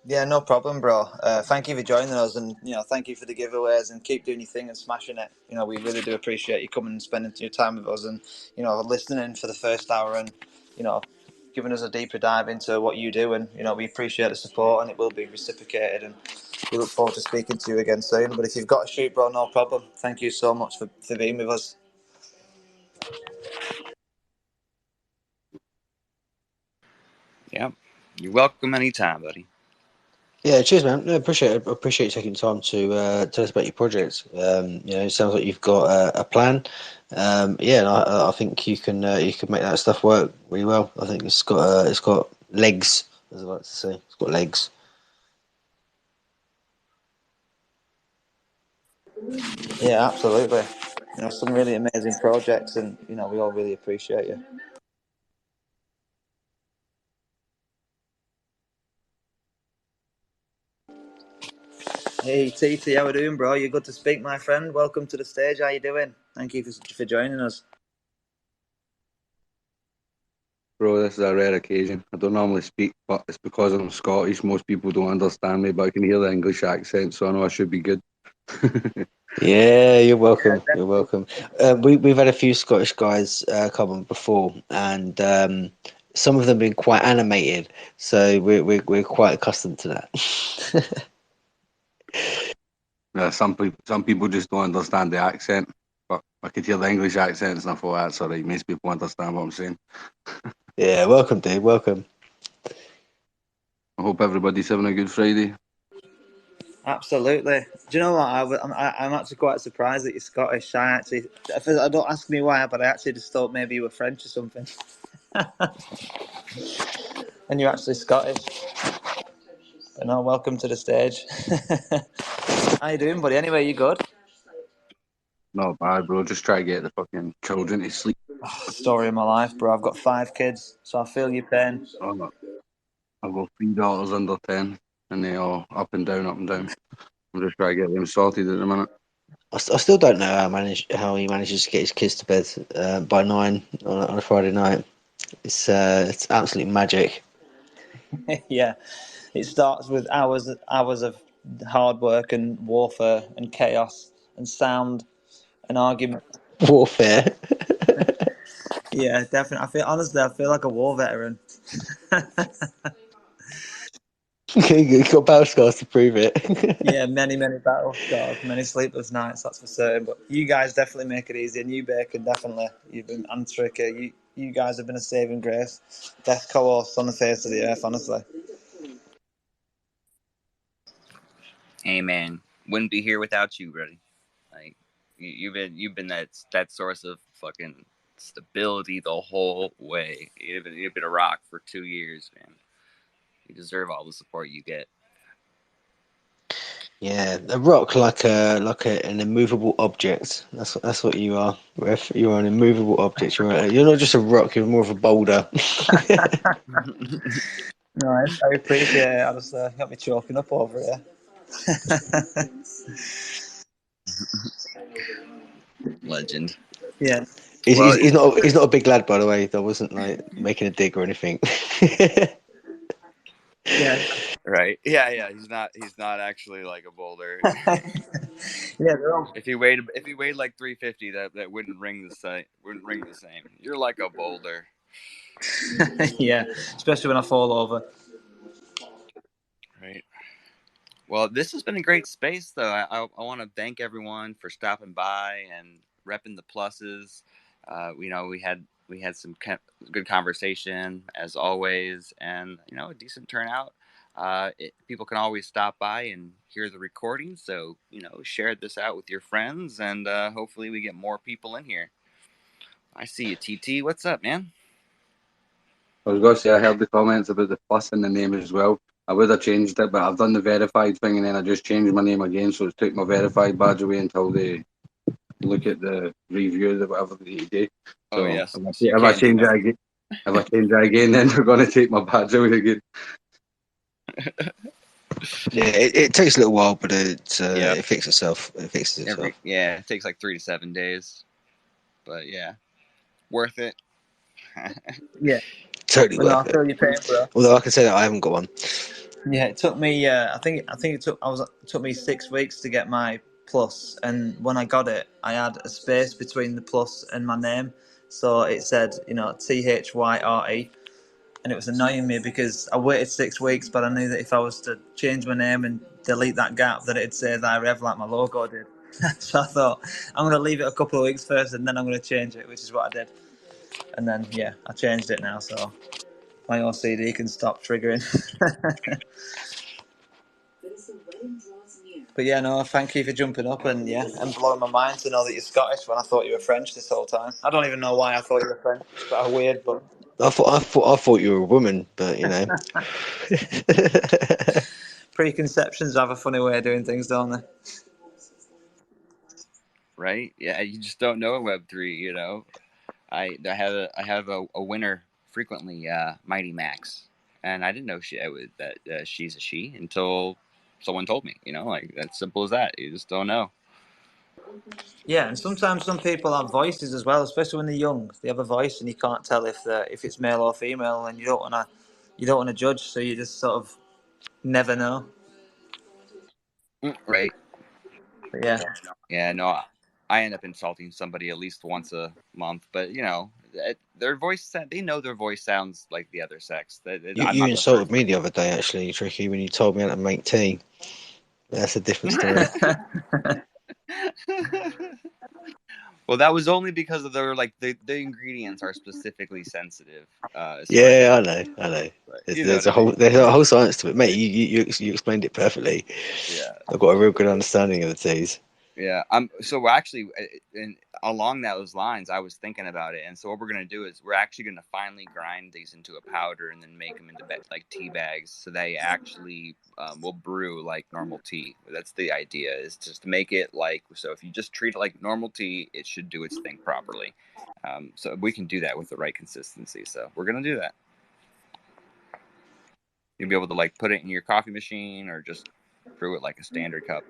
Yeah, no problem, bro. Thank you for joining us, and thank you for the giveaways, and keep doing your thing and smashing it. We really do appreciate you coming and spending your time with us, and listening for the first hour, and giving us a deeper dive into what you do, and we appreciate the support, and it will be reciprocated, and we look forward to speaking to you again soon. But if you've got a shoot, bro, no problem. Thank you so much for being with us. Yeah, you're welcome anytime, buddy. Yeah, cheers, man. No, appreciate it. Appreciate you taking time to tell us about your project. It sounds like you've got a plan. And I think you can make that stuff work really well. I think it's got legs, as I like to say. It's got legs. Yeah, absolutely. Some really amazing projects, and we all really appreciate you. Hey TT, how we doing, bro? You're good to speak, my friend. Welcome to the stage. How you doing? Thank you for joining us. Bro, this is a rare occasion. I don't normally speak, but it's because I'm Scottish. Most people don't understand me, but I can hear the English accent, so I know I should be good. Yeah, you're welcome. You're welcome. We've had a few Scottish guys come on before, and some of them have been quite animated, so we're quite accustomed to that. Yeah, some people just don't understand the accent, but I could hear the English accents, and I thought that's all right. Most people understand what I'm saying. Yeah, welcome, dude. Welcome. I hope everybody's having a good Friday. Absolutely. Do you know what? I'm actually quite surprised that you're Scottish. I don't ask me why, but I actually just thought maybe you were French or something. And you're actually Scottish. But no, welcome to the stage. How you doing, buddy? Anyway, you good? Not bad, bro. Just try to get the fucking children to sleep. Story of my life, bro. I've got 5 kids, so I feel your pain. I've got 3 daughters under 10, and they all up and down, up and down. I'm just trying to get them sorted at the minute. I still don't know how he manages to get his kids to bed by 9 on a Friday night. It's absolute magic. Yeah, it starts with hours of hard work and warfare and chaos and sound and argument. Warfare. Yeah, definitely. I feel like a war veteran. You got battle scars to prove it. Yeah, many battle scars, many sleepless nights. That's for certain. But you guys definitely make it easy, and you, Bacon, definitely. You've been and Tricky. You guys have been a saving grace. Best co-hosts on the face of the earth, honestly. Hey man, wouldn't be here without you, buddy. Like you've been that source of fucking stability the whole way. You've been a rock for 2 years, man. You deserve all the support you get. Yeah, a rock like an immovable object. That's what you are. Ref. You're an immovable object. You're not just a rock. You're more of a boulder. Nice. I appreciate it. Honestly, got me choking up over here. Legend. Yeah. He's not a big lad, by the way. I wasn't like making a dig or anything. Yeah. Right. Yeah. He's not actually like a boulder. Yeah. They're all... If he weighed like 350, that wouldn't ring the same. Wouldn't ring the same. You're like a boulder. Yeah, especially when I fall over. Well, this has been a great space, though. I want to thank everyone for stopping by and repping the pluses. We had some good conversation as always, and a decent turnout. People can always stop by and hear the recording, so share this out with your friends, and hopefully we get more people in here. I see you, TT. What's up, man? I was going to say I heard the comments about the plus in the name as well. I would have changed it, but I've done the verified thing and then I just changed my name again, so it took my verified badge away until they look at the reviews or whatever they do. Oh So yes, so you if I can't do change that. it again, then they're going to take my badge away again. Yeah, it takes a little while, but Yeah. it fixes itself. It fixes itself. It takes like 3 to 7 days, but yeah, worth it. Yeah. Totally But no, worth I it. feel your pain, bro. Although I can say that I haven't got one. Yeah, it took me. I think it took me 6 weeks to get my plus, and when I got it, I had a space between the plus and my name, so it said THYRE, and it was annoying me because I waited 6 weeks, but I knew that if I was to change my name and delete that gap, that it'd say that I rev like my logo did. So I thought I'm going to leave it a couple of weeks first, and then I'm going to change it, which is what I did. And then I changed it now, so my OCD can stop triggering. But yeah, no, thank you for jumping up and blowing my mind to know that you're Scottish when I thought you were French this whole time. I don't even know why I thought you were French. It's kind of weird, but I thought you were a woman, but preconceptions have a funny way of doing things, don't they? Right? Yeah, you just don't know Web3. I have a winner frequently, Mighty Max, and I didn't know that she's a she until someone told me. Like that's simple as that. You just don't know. Yeah, and sometimes some people have voices as well, especially when they're young. They have a voice, and you can't tell if it's male or female, and you don't wanna judge, so you just sort of never know. Right? But yeah. Yeah. No, I end up insulting somebody at least once a month, but their voice, they know their voice sounds like the other sex. I'm you not the insulted first. me the other day, actually, Tricky, when you told me how to make tea. That's a different story. Well, that was only because of the ingredients are specifically sensitive. Yeah, I know. But you know There's what I a whole mean. there's a whole science to it, mate. You explained it perfectly. Yeah. I've got a real good understanding of the teas. Yeah. So we're actually, and along those lines, I was thinking about it. And so what we're gonna do is we're actually gonna finally grind these into a powder and then make them into like tea bags, so they actually will brew like normal tea. That's the idea, is just to make it like, so if you just treat it like normal tea, it should do its thing properly. So we can do that with the right consistency. So we're gonna do that. You'll be able to like put it in your coffee machine or just brew it like a standard cup.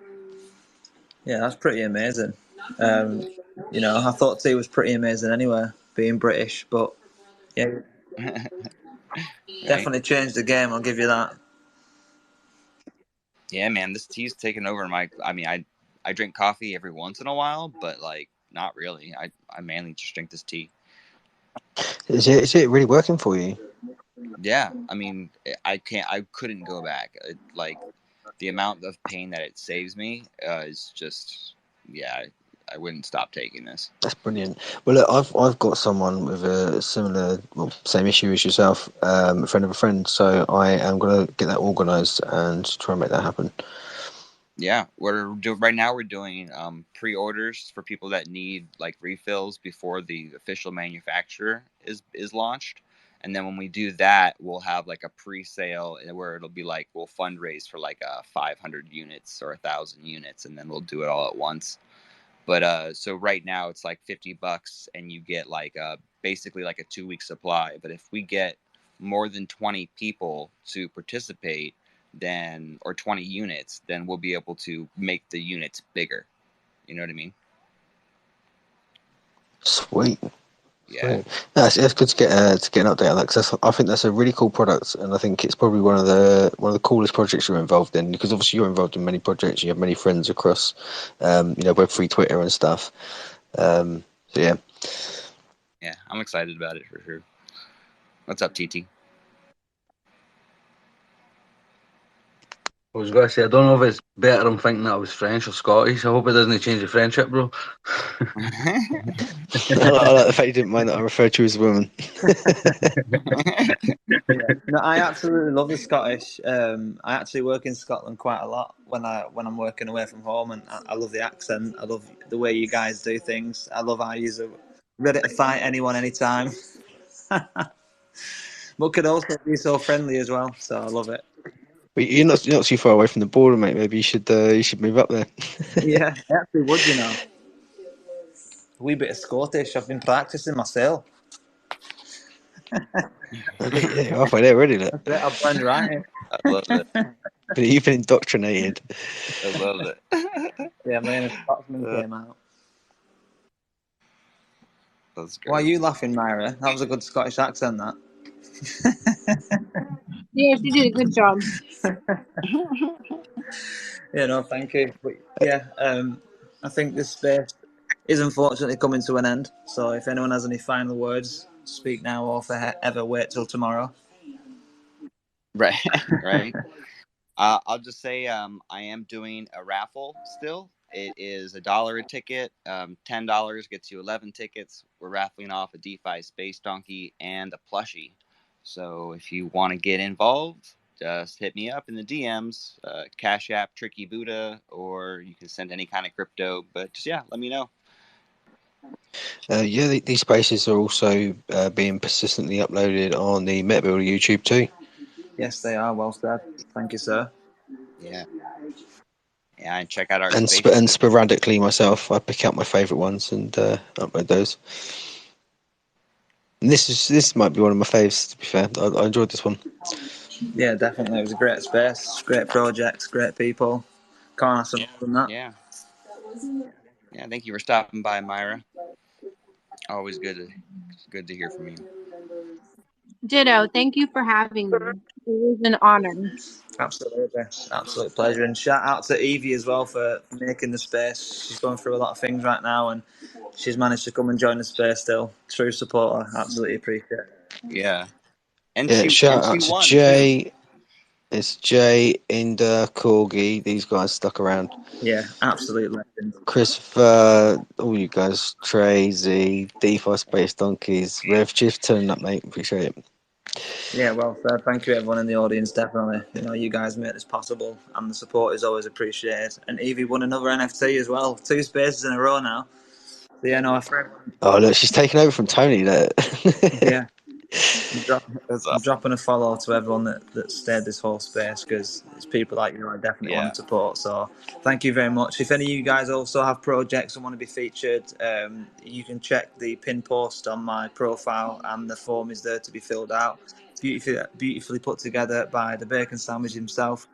Yeah, that's pretty amazing. I thought tea was pretty amazing anyway, being British, but yeah, Right? definitely changed the game. I'll give you that. Yeah, man, this tea's taken over I mean, I drink coffee every once in a while, but like not really. I mainly just drink this tea. Is it really working for you? Yeah, I mean, I couldn't go back. Like the amount of pain that it saves me is just, yeah, I wouldn't stop taking this. That's brilliant. Well, look, I've got someone with a similar, well, same issue as yourself, a friend of a friend. So I am gonna get that organised and try and make that happen. Yeah, right now we're doing pre-orders for people that need like refills before the official manufacturer is launched, and then when we do that, we'll have like a pre-sale where it'll be like we'll fundraise for like 500 units or 1,000 units, and then we'll do it all at once. But so right now it's like $50, and you get like basically like a 2 week supply. But if we get more than 20 people to participate, then or 20 units, then we'll be able to make the units bigger. You know what I mean? Sweet. Yeah. No, it's good to get an update on that, because I think that's a really cool product, and I think it's probably one of the coolest projects you're involved in, because obviously you're involved in many projects. You have many friends across, Web3 Twitter and stuff. So yeah. Yeah, I'm excited about it for sure. What's up, TT? I was going to say, I don't know if it's better I'm thinking that I was French or Scottish. I hope it doesn't change the friendship, bro. I like the fact you didn't mind that I referred to you as a woman. Yeah. No, I absolutely love the Scottish. I actually work in Scotland quite a lot when I'm working away from home, and I love the accent. I love the way you guys do things. I love how you're ready to fight anyone, anytime, but could also be so friendly as well. So I love it. But you're not too far away from the border, mate. Maybe you should move up there. Yeah, I actually would, you know. A wee bit of Scottish. I've been practicing myself. Yeah, you're halfway there already. Look. That's it. I'll blend right in. I love it. But you've been indoctrinated. I love it. Yeah, my inner Scotsman came out. That's great. Why are you laughing, Myra? That was a good Scottish accent, that. Yeah, she did a good job. Yeah, no, thank you. But yeah, I think this space is unfortunately coming to an end. So if anyone has any final words, speak now or forever wait till tomorrow. Right, right. I'll just say I am doing a raffle still. It is $1 a ticket. $10 gets you 11 tickets. We're raffling off a DeFi Space Donkey and a plushie. So if you want to get involved, just hit me up in the DMs, Cash App, Tricky Buddha, or you can send any kind of crypto. But just, yeah, let me know. Yeah, these spaces are also being persistently uploaded on the MetaBuilder YouTube too. Yes, they are. Well said. Thank you, sir. Yeah. Yeah, and check out our And spaces. and sporadically myself, I pick out my favourite ones and upload those. And this might be one of my faves. To be fair, I enjoyed this one. Yeah, definitely. It was a great space, great project, great people. Can't ask more than that. Yeah. Yeah, thank you for stopping by, Myra. Always good to hear from you. Ditto. Thank you for having me. It was an honor. Absolutely. Absolute pleasure. And shout out to Evie as well for making the space. She's going through a lot of things right now and she's managed to come and join the space still. True supporter. Absolutely appreciate it. Yeah. And Yeah, shout out to won Jay. too. It's Jay, Inder, Corgi. These guys stuck around. Yeah, absolute legend. Christopher, all you guys, Trey, Z, DeFi Space Donkeys, Rev Chief, turning up, mate. Appreciate it. Yeah, well said. Thank you everyone in the audience, definitely. You know, you guys make this possible and the support is always appreciated. And Evie won another NFT as well. 2 spaces in a row now. So yeah, no, Oh, look, she's taken over from Tony there. yeah. That's I'm awesome. dropping a follow to everyone that stayed this whole space because it's people like you I definitely want to support. So thank you very much. If any of you guys also have projects and want to be featured, you can check the pin post on my profile and the form is there to be filled out. Beautifully put together by the bacon sandwich himself.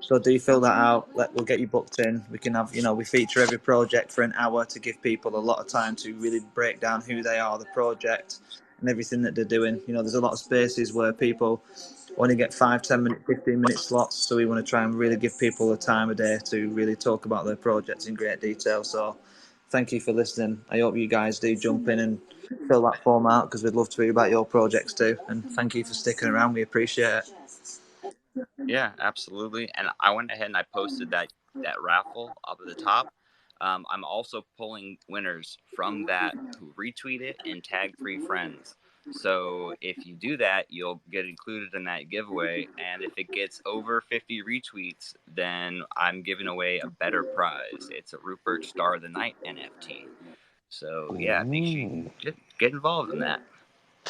So do fill that out. We'll get you booked in. We can have, we feature every project for an hour to give people a lot of time to really break down who they are, the project, and everything that they're doing. There's a lot of spaces where people only get 5, 10 minute, 15-minute slots. So we want to try and really give people the time of day to really talk about their projects in great detail. So thank you for listening. I hope you guys do jump in and fill that form out because we'd love to hear about your projects too. And thank you for sticking around. We appreciate it. Yeah, absolutely. And I went ahead and I posted that raffle up at the top. I'm also pulling winners from that who retweet it and tag 3 friends. So if you do that, you'll get included in that giveaway. And if it gets over 50 retweets, then I'm giving away a better prize. It's a Rupert Star of the Night NFT. So yeah, make sure you get involved in that.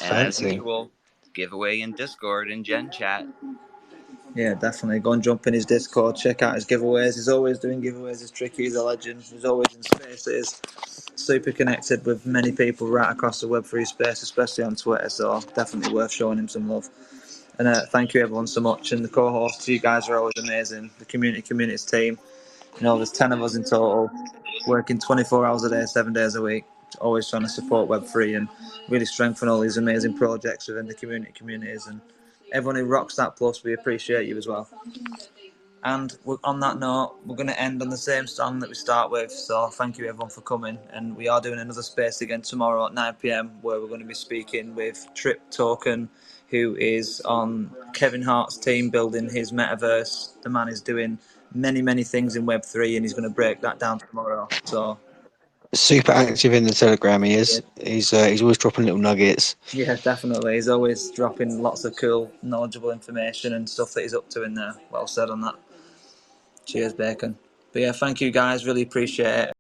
And as usual, giveaway in Discord and Gen Chat. Yeah, definitely. Go and jump in his Discord, check out his giveaways. He's always doing giveaways. He's tricky, he's a legend. He's always in spaces. Super connected with many people right across the Web3 space, especially on Twitter. So definitely worth showing him some love. And thank you everyone so much. And the co-hosts, you guys are always amazing. The community's team. There's 10 of us in total, working 24 hours a day, 7 days a week, always trying to support Web3 and really strengthen all these amazing projects within the communities. And everyone who rocks that plus, we appreciate you as well. And on that note, we're going to end on the same song that we start with. So thank you everyone for coming. And we are doing another space again tomorrow at 9 p.m. where we're going to be speaking with Trip Token, who is on Kevin Hart's team building his metaverse. The man is doing many things in Web3, and he's going to break that down tomorrow. So super active in the Telegram. He is. Yeah. He's always dropping little nuggets. Yeah, definitely. He's always dropping lots of cool, knowledgeable information and stuff that he's up to in there. Well said on that. Cheers, Bacon. But yeah, thank you guys. Really appreciate it.